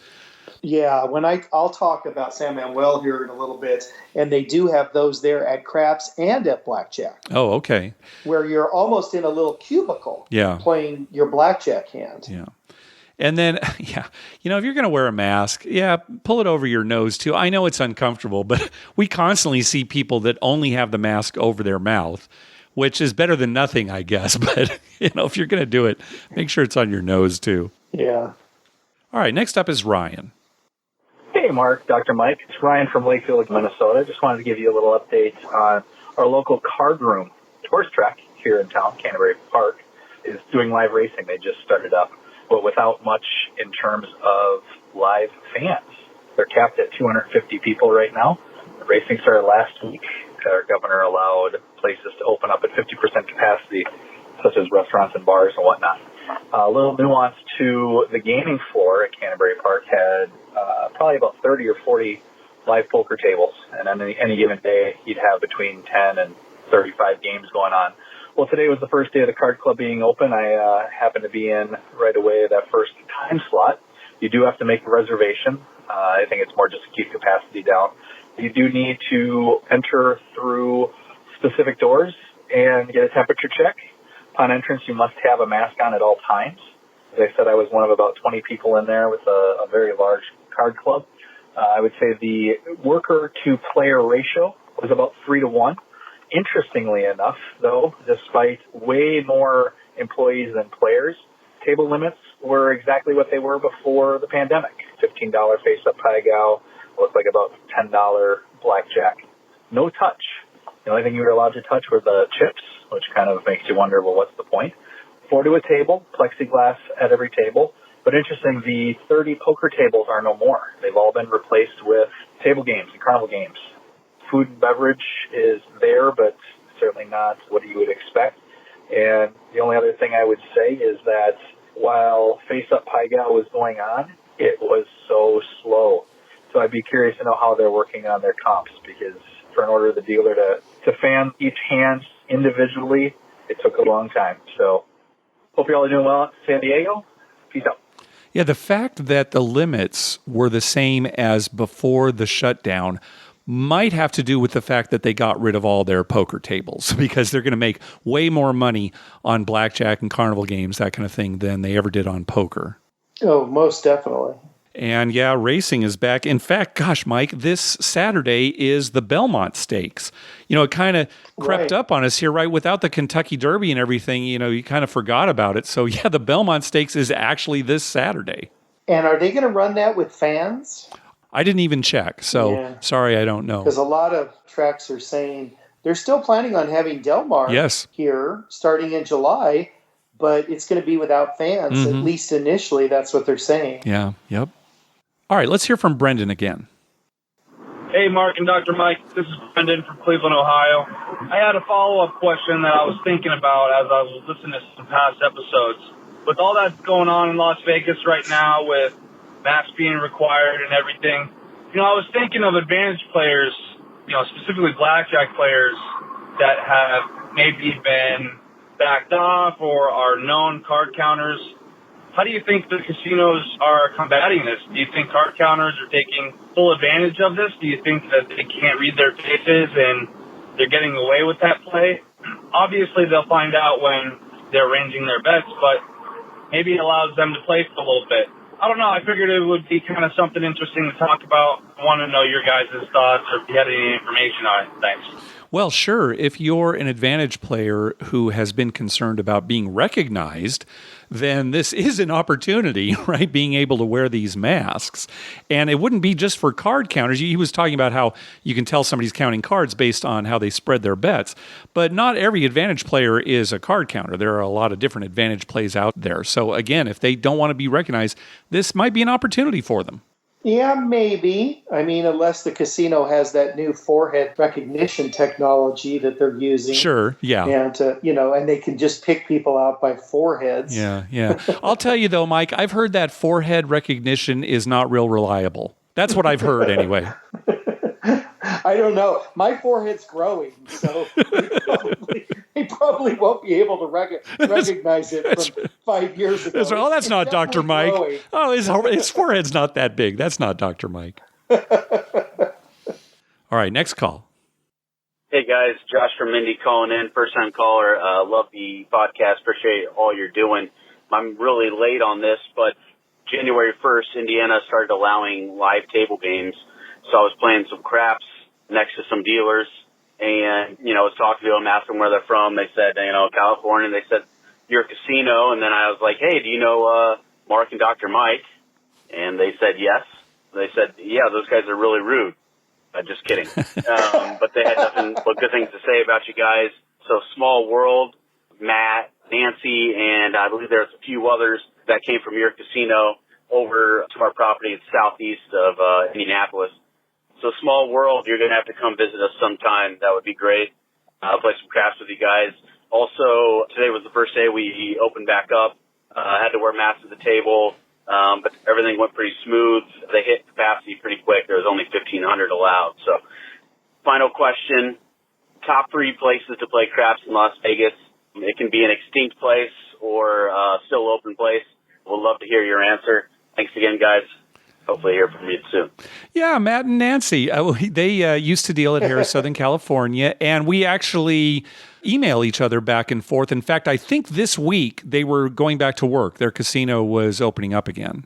Yeah, I'll talk about San Manuel here in a little bit, and they do have those there at craps and at blackjack. Oh, okay. Where you're almost in a little cubicle playing your blackjack hand. Yeah. And then, if you're going to wear a mask, pull it over your nose too. I know it's uncomfortable, but we constantly see people that only have the mask over their mouth, which is better than nothing, I guess. But, if you're going to do it, make sure it's on your nose too. Yeah. All right, next up is Ryan. Hey, Mark, Dr. Mike. It's Ryan from Lakefield, Minnesota. Just wanted to give you a little update on our local card room horse track here in town. Canterbury Park is doing live racing. They just started up, but without much in terms of live fans. They're capped at 250 people right now. The racing started last week. Our governor allowed places to open up at 50% capacity, such as restaurants and bars and whatnot. A little nuance to the gaming floor at Canterbury Park had probably about 30 or 40 live poker tables, and on any given day you'd have between 10 and 35 games going on. Well, today was the first day of the card club being open. I happened to be in right away that first time slot. You do have to make a reservation. I think it's more just to keep capacity down. You do need to enter through specific doors and get a temperature check. Upon entrance, you must have a mask on at all times. As I said, I was one of about 20 people in there with a very large card club. I would say the worker-to-player ratio was about 3-to-1. Interestingly enough, though, despite way more employees than players, table limits were exactly what they were before the pandemic. $15 face-up pie-gow, looked like about $10 blackjack. No touch. The only thing you were allowed to touch were the chips, which kind of makes you wonder, well, what's the point? 4 to a table, plexiglass at every table. But interesting, the 30 poker tables are no more. They've all been replaced with table games and carnival games. Food and beverage is there, but certainly not what you would expect. And the only other thing I would say is that while face-up pie-gow was going on, it was so slow. So I'd be curious to know how they're working on their comps, because for an order of the dealer to fan each hand individually, it took a long time. So hope you're all doing well in San Diego. Peace out. Yeah, the fact that the limits were the same as before the shutdown might have to do with the fact that they got rid of all their poker tables, because they're going to make way more money on blackjack and carnival games, that kind of thing, than they ever did on poker. Oh, most definitely. And yeah, racing is back. In fact, gosh, Mike, this Saturday is the Belmont Stakes. It kind of crept up on us here, right? Without the Kentucky Derby and everything, you kind of forgot about it. So yeah, the Belmont Stakes is actually this Saturday. And are they going to run that with fans? I didn't even check, so sorry, I don't know. Because a lot of tracks are saying they're still planning on having Del Mar here starting in July, but it's going to be without fans, at least initially. That's what they're saying. Yeah, yep. All right, let's hear from Brendan again. Hey, Mark and Dr. Mike. This is Brendan from Cleveland, Ohio. I had a follow-up question that I was thinking about as I was listening to some past episodes. With all that's going on in Las Vegas right now with masks being required and everything, I was thinking of advantage players, specifically blackjack players that have maybe been backed off or are known card counters. How do you think the casinos are combating this? Do you think card counters are taking full advantage of this? Do you think that they can't read their faces and they're getting away with that play? Obviously, they'll find out when they're arranging their bets, but maybe it allows them to play for a little bit. I don't know. I figured it would be kind of something interesting to talk about. I want to know your guys' thoughts or if you had any information on it. Thanks. Well, sure. If you're an advantage player who has been concerned about being recognized, then this is an opportunity, right? Being able to wear these masks. And it wouldn't be just for card counters. He was talking about how you can tell somebody's counting cards based on how they spread their bets. But not every advantage player is a card counter. There are a lot of different advantage plays out there. So again, if they don't want to be recognized, this might be an opportunity for them. Yeah, maybe. I mean, unless the casino has that new forehead recognition technology that they're using. Sure, yeah. And, and they can just pick people out by foreheads. Yeah. I'll tell you, though, Mike, I've heard that forehead recognition is not real reliable. That's what I've heard anyway. I don't know. My forehead's growing, so he probably won't be able to recognize it from 5 years ago. That's not Dr. Mike. Growing. Oh, his forehead's not that big. That's not Dr. Mike. All right, next call. Hey, guys. Josh from Indy calling in. First-time caller. Love the podcast. Appreciate all you're doing. I'm really late on this, but January 1st, Indiana started allowing live table games. So I was playing some craps next to some dealers and, I was talking to them, asking where they're from. They said, California. They said, you're a casino. And then I was like, hey, do you know Mark and Dr. Mike? And they said, yes. They said, yeah, those guys are really rude. Just kidding. But they had nothing but good things to say about you guys. So Small World, Matt, Nancy, and I believe there's a few others that came from your casino over to our property in southeast of Indianapolis. So Small World, you're going to have to come visit us sometime. That would be great. I'll play some crafts with you guys. Also, today was the first day we opened back up. I had to wear masks at the table, but everything went pretty smooth. They hit capacity pretty quick. There was only 1,500 allowed. So final question, top 3 places to play craps in Las Vegas. It can be an extinct place or a still open place. We'll love to hear your answer. Thanks again, guys. Hopefully hear from you soon. Yeah, Matt and Nancy, they used to deal at Harrah, Southern California, and we actually email each other back and forth. In fact, I think this week they were going back to work. Their casino was opening up again.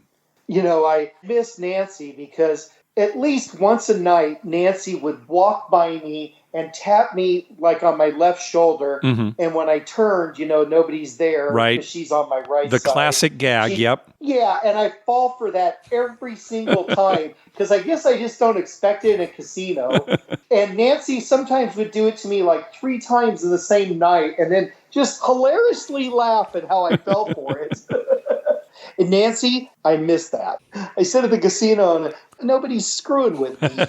I miss Nancy because at least once a night, Nancy would walk by me and tap me like on my left shoulder. Mm-hmm. And when I turned, nobody's there. Right. Because she's on my right side. The classic gag, yep. Yeah, and I fall for that every single time because I guess I just don't expect it in a casino. And Nancy sometimes would do it to me like 3 times in the same night and then just hilariously laugh at how I fell for it. And Nancy, I miss that. I sit at the casino and nobody's screwing with me.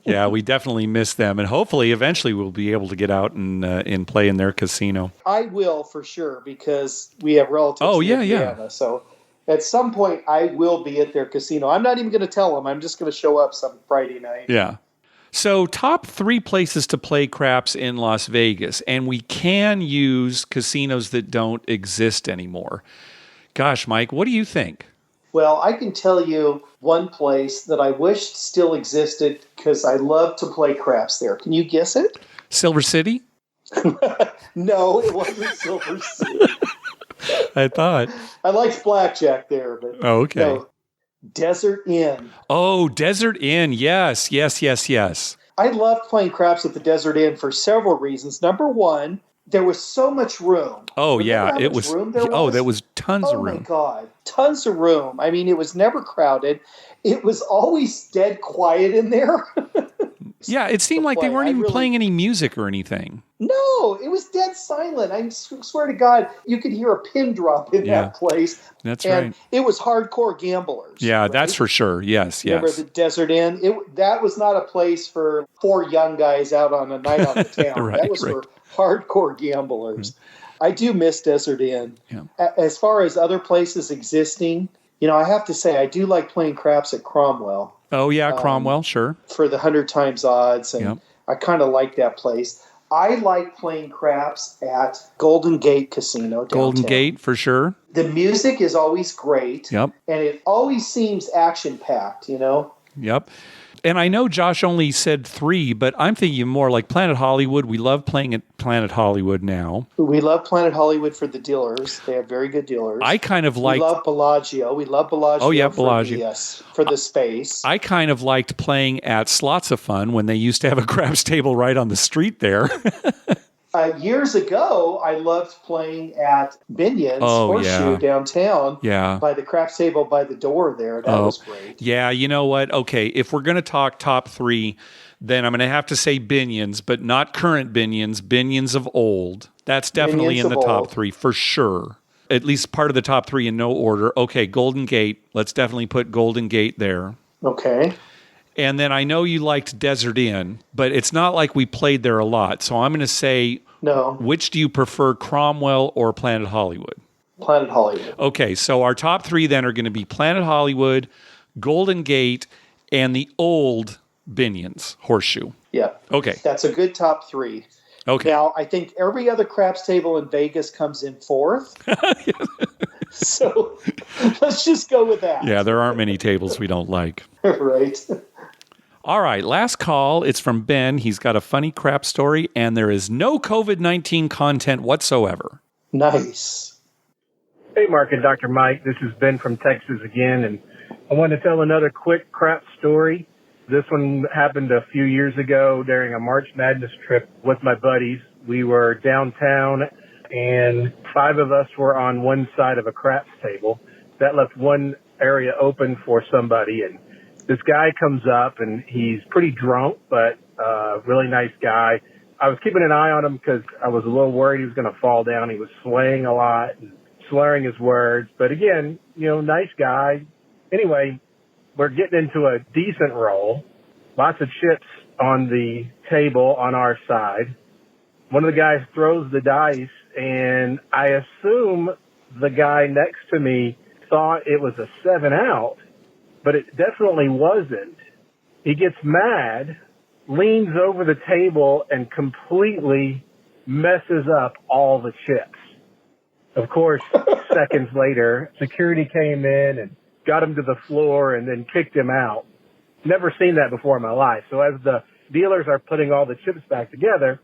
Yeah, we definitely miss them. And hopefully, eventually, we'll be able to get out and play in their casino. I will, for sure, because we have relatives in Indiana. Yeah. So at some point, I will be at their casino. I'm not even going to tell them. I'm just going to show up some Friday night. Yeah. So top 3 places to play craps in Las Vegas. And we can use casinos that don't exist anymore. Gosh, Mike, what do you think? Well, I can tell you one place that I wished still existed because I love to play craps there. Can you guess it? Silver City? No, it wasn't Silver City. I thought. I liked blackjack there, but okay. No. Desert Inn. Oh, Desert Inn. Yes. I loved playing craps at the Desert Inn for several reasons. Number one, there was so much room. Oh, Remember yeah. how It much was. room there Oh, was? there was tons of Oh, my room. God. Tons of room. I mean, it was never crowded. It was always dead quiet in there. Yeah, it seemed like they weren't even playing any music or anything. No, it was dead silent. I swear to God, you could hear a pin drop in that place. That's and right. It was hardcore gamblers. Yeah, right? that's for sure. Yes, Remember yes. the Desert Inn? That was not a place for 4 young guys out on a night on the town. Right, that was right. for hardcore gamblers. I do miss Desert Inn. Yeah. As far as other places existing, I have to say I do like playing craps at Cromwell. Oh, yeah, Cromwell, sure. For the 100 times odds, and Yep. I kind of like that place. I like playing craps at Golden Gate Casino downtown. Golden Gate, for sure. The music is always great. Yep. And it always seems action-packed, Yep. And I know Josh only said 3, but I'm thinking more like Planet Hollywood. We love playing at Planet Hollywood now. We love Planet Hollywood for the dealers. They have very good dealers. I kind of liked... We love Bellagio. Oh, yeah, Bellagio. For the space. I kind of liked playing at Slots of Fun when they used to have a craps table right on the street there. Years ago, I loved playing at Binion's Horseshoe downtown. Yeah. By the craps table by the door there. That was great. Yeah, you know what? Okay, if we're going to talk top 3, then I'm going to have to say Binion's, but not current Binion's, Binion's of old. That's definitely Binion's in the of top old. 3 for sure. At least part of the top 3 in no order. Okay, Golden Gate. Let's definitely put Golden Gate there. Okay. And then I know you liked Desert Inn, but it's not like we played there a lot. So I'm going to say, no. Which do you prefer, Cromwell or Planet Hollywood? Planet Hollywood. Okay, so our top 3 then are going to be Planet Hollywood, Golden Gate, and the old Binion's Horseshoe. Yeah. Okay. That's a good top 3. Okay. Now, I think every other craps table in Vegas comes in 4th. So let's just go with that. Yeah, there aren't many tables we don't like. Right. All right, last call. It's from Ben. He's got a funny crap story, and there is no COVID-19 content whatsoever. Nice. Hey, Mark and Dr. Mike. This is Ben from Texas again, and I want to tell another quick crap story. This one happened a few years ago during a March Madness trip with my buddies. We were downtown, and 5 of us were on one side of a craps table. That left one area open for somebody, and this guy comes up, and he's pretty drunk, but really nice guy. I was keeping an eye on him because I was a little worried he was going to fall down. He was swaying a lot and slurring his words. But again, nice guy. Anyway, we're getting into a decent roll. Lots of chips on the table on our side. One of the guys throws the dice, and I assume the guy next to me thought it was a 7 out. But it definitely wasn't. He gets mad, leans over the table, and completely messes up all the chips. Of course, seconds later, security came in and got him to the floor and then kicked him out. Never seen that before in my life. So as the dealers are putting all the chips back together,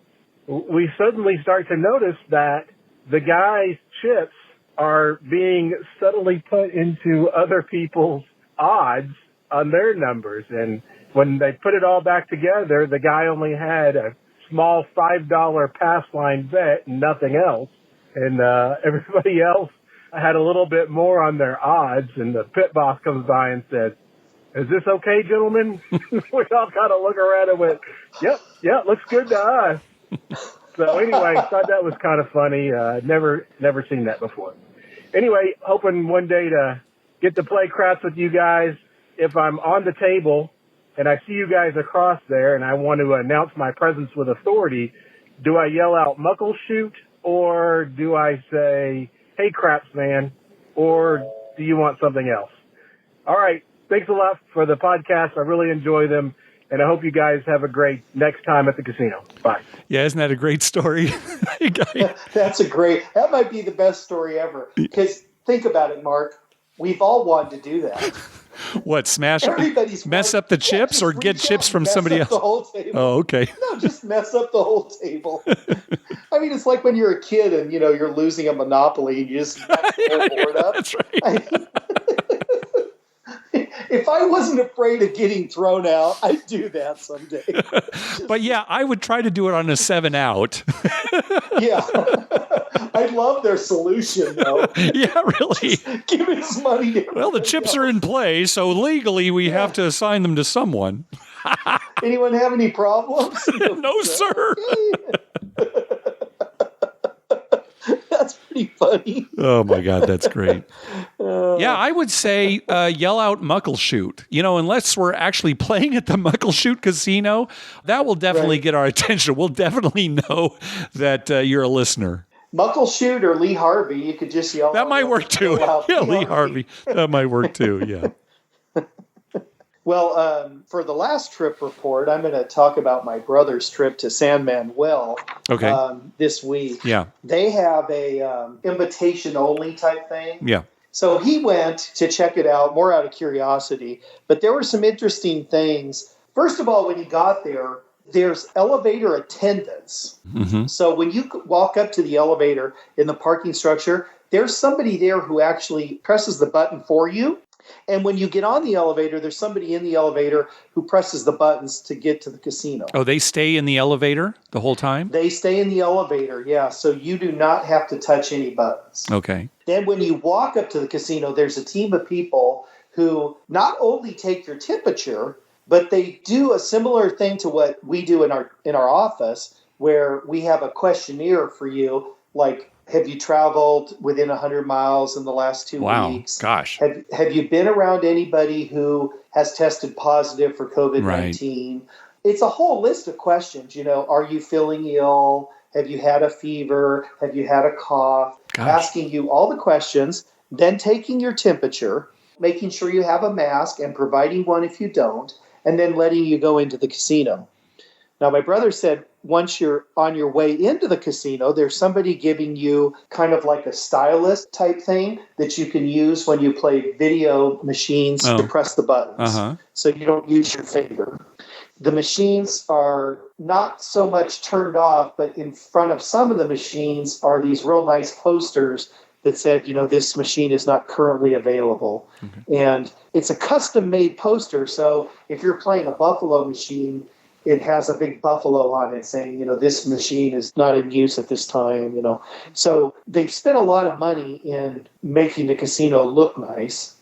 we suddenly start to notice that the guy's chips are being subtly put into other people's odds on their numbers. And when they put it all back together, the guy only had a small $5 pass line bet and nothing else. And everybody else had a little bit more on their odds. And the pit boss comes by and says, "Is this okay, gentlemen?" We all kind of look around and went, yep, looks good to us. So anyway, thought that was kind of funny. Never seen that before. Anyway, hoping one day to get to play craps with you guys. If I'm on the table and I see you guys across there and I want to announce my presence with authority, do I yell out "Muckleshoot" or do I say, "Hey, craps man," or do you want something else? All right. Thanks a lot for the podcast. I really enjoy them. And I hope you guys have a great next time at the casino. Bye. Yeah, isn't that a great story? That might be the best story ever. Because think about it, Mark. We've all wanted to do that. What, mess up the chips or get chips from somebody else? The whole table. Oh, okay. No, just mess up the whole table. I mean, it's like when you're a kid and, you're losing a Monopoly and you just mess the whole board up. That's right. If I wasn't afraid of getting thrown out, I'd do that someday. But yeah, I would try to do it on a 7 out. Yeah. I love their solution, though. Yeah, really. Just give his money to Well, the chips are in play, so legally we have to assign them to someone. Anyone have any problems? No, sir. That's pretty funny. Oh, my God, that's great. Yeah, I would say yell out Muckleshoot. Unless we're actually playing at the Muckleshoot Casino, that will definitely get our attention. We'll definitely know that you're a listener. Muckleshoot or Lee Harvey, you could just yell. That might work too. Yeah, Lee Harvey. That might work too, yeah. Well, for the last trip report, I'm going to talk about my brother's trip to San Manuel this week. Yeah. They have a invitation-only type thing. Yeah. So he went to check it out more out of curiosity. But there were some interesting things. First of all, when he got there, there's elevator attendants. Mm-hmm. So when you walk up to the elevator in the parking structure, there's somebody there who actually presses the button for you. And when you get on the elevator, there's somebody in the elevator who presses the buttons to get to the casino. Oh, they stay in the elevator the whole time? They stay in the elevator, yeah. So you do not have to touch any buttons. Okay. Then when you walk up to the casino, there's a team of people who not only take your temperature, but they do a similar thing to what we do in our office, where we have a questionnaire for you, like, have you traveled within 100 miles in the last 2 weeks? Gosh. Have you been around anybody who has tested positive for COVID-19? Right. It's a whole list of questions. Are you feeling ill? Have you had a fever? Have you had a cough? Gosh. Asking you all the questions, then taking your temperature, making sure you have a mask and providing one if you don't, and then letting you go into the casino. Now, my brother said once you're on your way into the casino, there's somebody giving you kind of like a stylus type thing that you can use when you play video machines to press the buttons. Uh-huh. So you don't use your finger. The machines are not so much turned off, but in front of some of the machines are these real nice posters that said, this machine is not currently available. Okay. And it's a custom-made poster, so if you're playing a Buffalo machine, it has a big buffalo on it saying, this machine is not in use at this time, So they've spent a lot of money in making the casino look nice.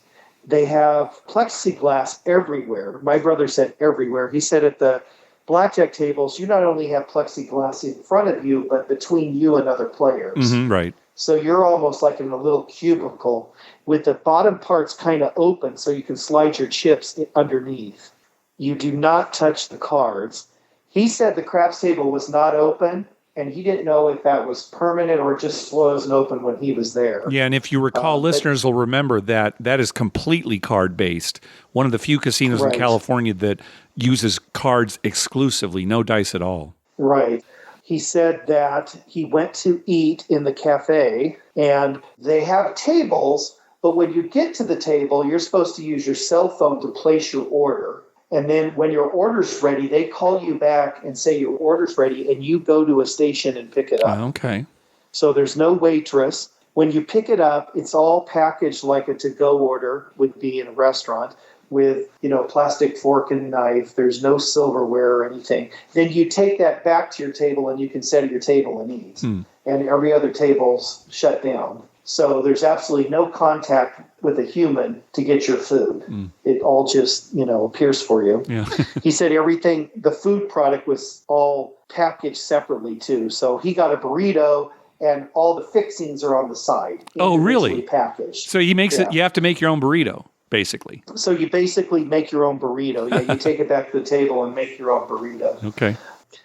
They have plexiglass everywhere. My brother said everywhere. He said at the blackjack tables, you not only have plexiglass in front of you, but between you and other players. Mm-hmm, right. So you're almost like in a little cubicle with the bottom parts kind of open so you can slide your chips underneath. You do not touch the cards. He said the craps table was not open, and he didn't know if that was permanent or just wasn't open when he was there. Yeah, and if you recall, listeners will remember that is completely card-based. One of the few casinos in California that uses cards exclusively, no dice at all. Right. He said that he went to eat in the cafe, and they have tables, but when you get to the table, you're supposed to use your cell phone to place your order. And then when your order's ready, they call you back and say your order's ready, and you go to a station and pick it up. Okay. So there's no waitress. When you pick it up, it's all packaged like a to-go order would be in a restaurant with, plastic fork and knife. There's no silverware or anything. Then you take that back to your table, and you can sit at your table and eat. And every other table's shut down. So there's absolutely no contact with a human to get your food. It all just, appears for you. Yeah. He said everything, the food product was all packaged separately too. So he got a burrito and all the fixings are on the side. Oh, really? Packaged. So he makes it, you have to make your own burrito, basically. So you basically make your own burrito. Yeah, you take it back to the table and make your own burrito. Okay.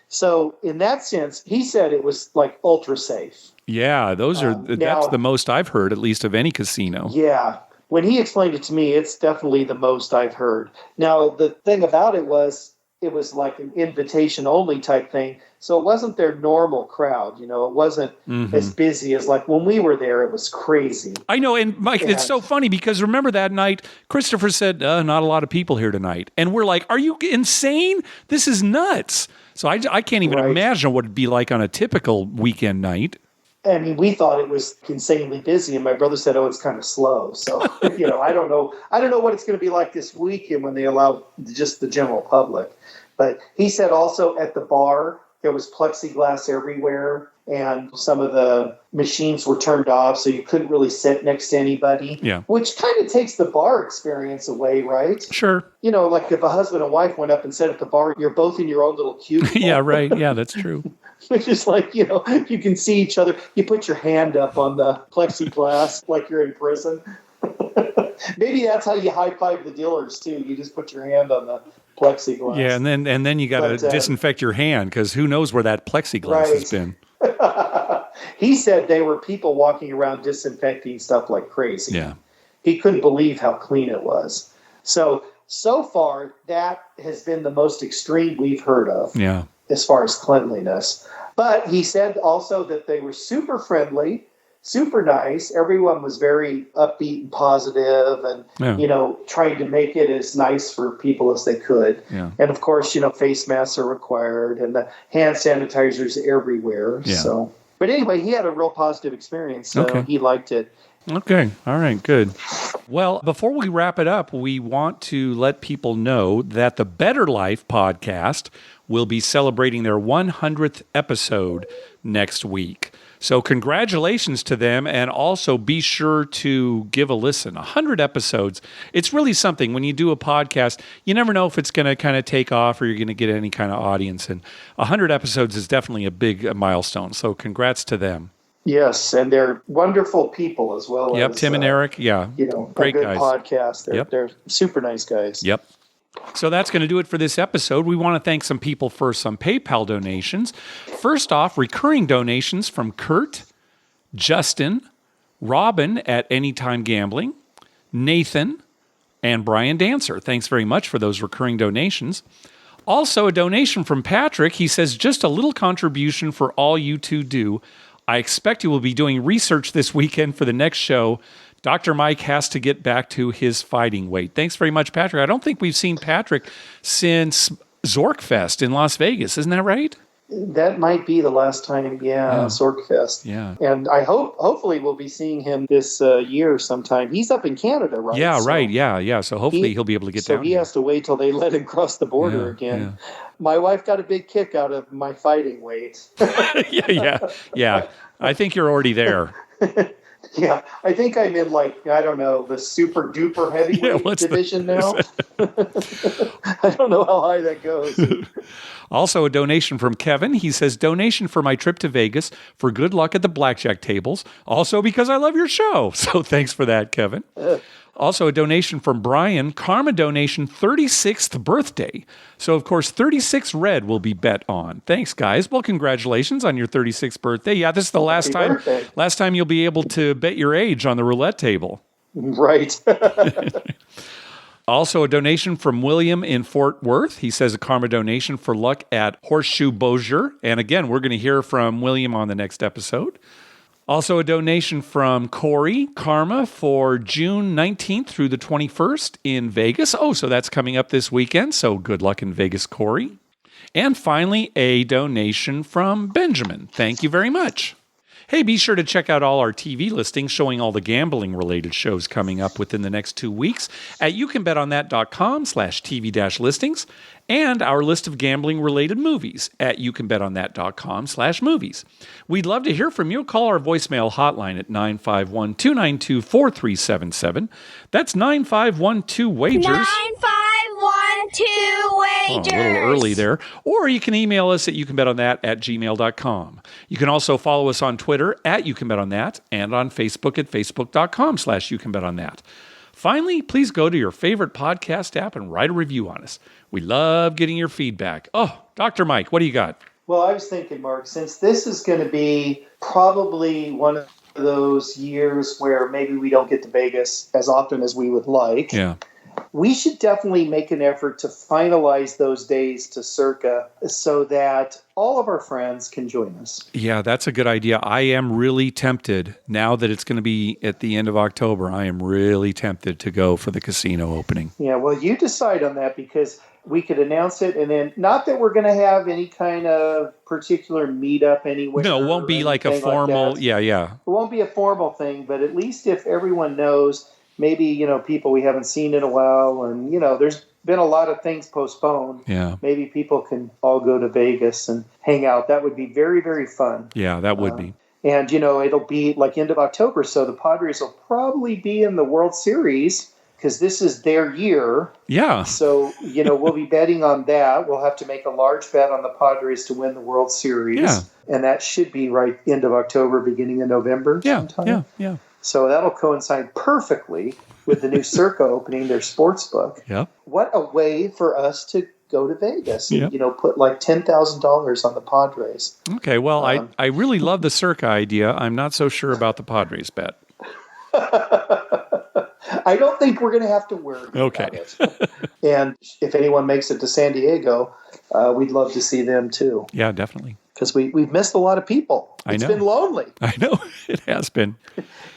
So in that sense, he said it was like ultra safe. Yeah, that's the most I've heard, at least of any casino. Yeah. When he explained it to me, it's definitely the most I've heard. Now, the thing about it was like an invitation-only type thing, so it wasn't their normal crowd. It wasn't as busy as like when we were there. It was crazy. I know, and Mike, it's so funny because remember that night, Christopher said, not a lot of people here tonight. And we're like, are you insane? This is nuts. So I can't even imagine what it'd be like on a typical weekend night. I mean, we thought it was insanely busy, and my brother said, "Oh, it's kind of slow." So, I don't know what it's going to be like this weekend when they allow just the general public. But he said also at the bar there was plexiglass everywhere, and some of the machines were turned off, so you couldn't really sit next to anybody. Yeah. Which kind of takes the bar experience away, right? Sure. Like if a husband and wife went up and sat at the bar, you're both in your own little cubicle. Yeah, right. Yeah, that's true. Which is like, you can see each other. You put your hand up on the plexiglass like you're in prison. Maybe that's how you high-five the dealers, too. You just put your hand on the plexiglass. Yeah, and then you got to disinfect your hand, because who knows where that plexiglass has been. He said they were people walking around disinfecting stuff like crazy. Yeah. He couldn't believe how clean it was. So far, that has been the most extreme we've heard of. Yeah. As far as cleanliness. But he said also that they were super friendly, super nice. Everyone was very upbeat and positive and, trying to make it as nice for people as they could. Yeah. And of course, face masks are required and the hand sanitizers everywhere. Yeah. So, but anyway, he had a real positive experience. So he liked it. Okay. All right. Good. Well, before we wrap it up, we want to let people know that the Better Life podcast will be celebrating their 100th episode next week. So congratulations to them, and also be sure to give a listen. 100 episodes. It's really something. When you do a podcast, you never know if it's going to kind of take off or you're going to get any kind of audience. And 100 episodes is definitely a big milestone. So congrats to them. Yes, and they're wonderful people as well. Yep, as, Tim and Eric. Yeah, great a good guys. Podcast. They're super nice guys. Yep. So that's going to do it for this episode. We want to thank some people for some PayPal donations. First off, recurring donations from Kurt, Justin, Robin at Anytime Gambling, Nathan, and Brian Dancer. Thanks very much for those recurring donations. Also, a donation from Patrick. He says, just a little contribution for all you two do. I expect you will be doing research this weekend for the next show. Dr. Mike has to get back to his fighting weight. Thanks very much, Patrick. I don't think we've seen Patrick since Zorkfest in Las Vegas. Isn't that right? That might be the last time, Zorkfest. Yeah. And I hopefully we'll be seeing him this year sometime. He's up in Canada, right? Yeah, right. Yeah. So hopefully he'll be able to get down. So he has to wait till they let him cross the border again. Yeah. My wife got a big kick out of my fighting weight. Yeah. I think you're already there. Yeah, I think I'm in the super duper heavyweight division now. I don't know how high that goes. Also, a donation from Kevin. He says, donation for my trip to Vegas for good luck at the blackjack tables. Also because I love your show. So thanks for that, Kevin. Also, a donation from Brian. Karma donation, 36th birthday. So, of course, 36 red will be bet on. Thanks, guys. Well, congratulations on your 36th birthday. Yeah, this is the last time you'll be able to bet your age on the roulette table. Right. Also, a donation from William in Fort Worth. He says a karma donation for luck at Horseshoe Bossier. And again, we're going to hear from William on the next episode. Also, a donation from Corey, karma for June 19th through the 21st in Vegas. Oh, so that's coming up this weekend. So good luck in Vegas, Corey. And finally, a donation from Benjamin. Thank you very much. Hey, be sure to check out all our TV listings showing all the gambling-related shows coming up within the next 2 weeks at youcanbetonthat.com/TV-listings and our list of gambling-related movies at youcanbetonthat.com/movies. We'd love to hear from you. Call our voicemail hotline at 951-292-4377. That's 9512-WAGERS. 9512-WAGERS. A little early there. Or you can email us at youcanbetonThat@gmail.com. You can also follow us on Twitter at YouCanBetOnThat and on Facebook at facebook.com/YouCanBetOnThat. Finally, please go to your favorite podcast app and write a review on us. We love getting your feedback. Oh, Dr. Mike, what do you got? Well, I was thinking, Mark, since this is going to be probably one of those years where maybe we don't get to Vegas as often as we would like. Yeah. We should definitely make an effort to finalize those days to Circa so that all of our friends can join us. Yeah, that's a good idea. I am really tempted now that it's going to be at the end of October. I am really tempted to go for the casino opening. Yeah, well, you decide on that because we could announce it, and then not that we're going to have any kind of particular meetup anywhere. No, it won't be like a formal, like yeah. It won't be a formal thing, but at least if everyone knows, maybe, people we haven't seen in a while, and, there's been a lot of things postponed. Yeah. Maybe people can all go to Vegas and hang out. That would be very, very fun. Yeah, that would be. And, it'll be like end of October, so the Padres will probably be in the World Series because this is their year. Yeah. So, we'll be betting on that. We'll have to make a large bet on the Padres to win the World Series. Yeah. And that should be right end of October, beginning of November sometime. Yeah. So that'll coincide perfectly with the new Circa opening their sports book. Yep. What a way for us to go to Vegas and, Yep. put like $10,000 on the Padres. Okay, well, I really love the Circa idea. I'm not so sure about the Padres bet. I don't think we're going to have to worry Okay. about it. And if anyone makes it to San Diego, we'd love to see them too. Yeah, definitely. Because we've missed a lot of people. I It's know. been lonely. I know. It has been.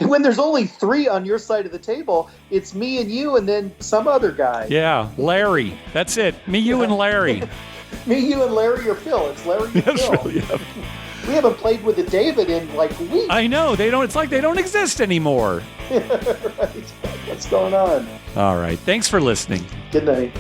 When there's only 3 on your side of the table, it's me and you and then some other guy. Yeah, Larry. That's it. Me, you, and Larry. Me, you, and Larry or Phil. It's Larry or That's Phil. really it. We haven't played with a David in like weeks. I know. It's like they don't exist anymore. Right. What's going on? All right. Thanks for listening. Good night.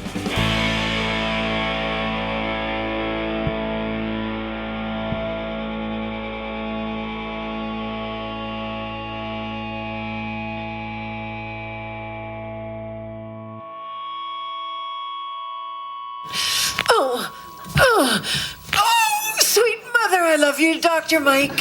Oh, sweet mother, I love you, Dr. Mike.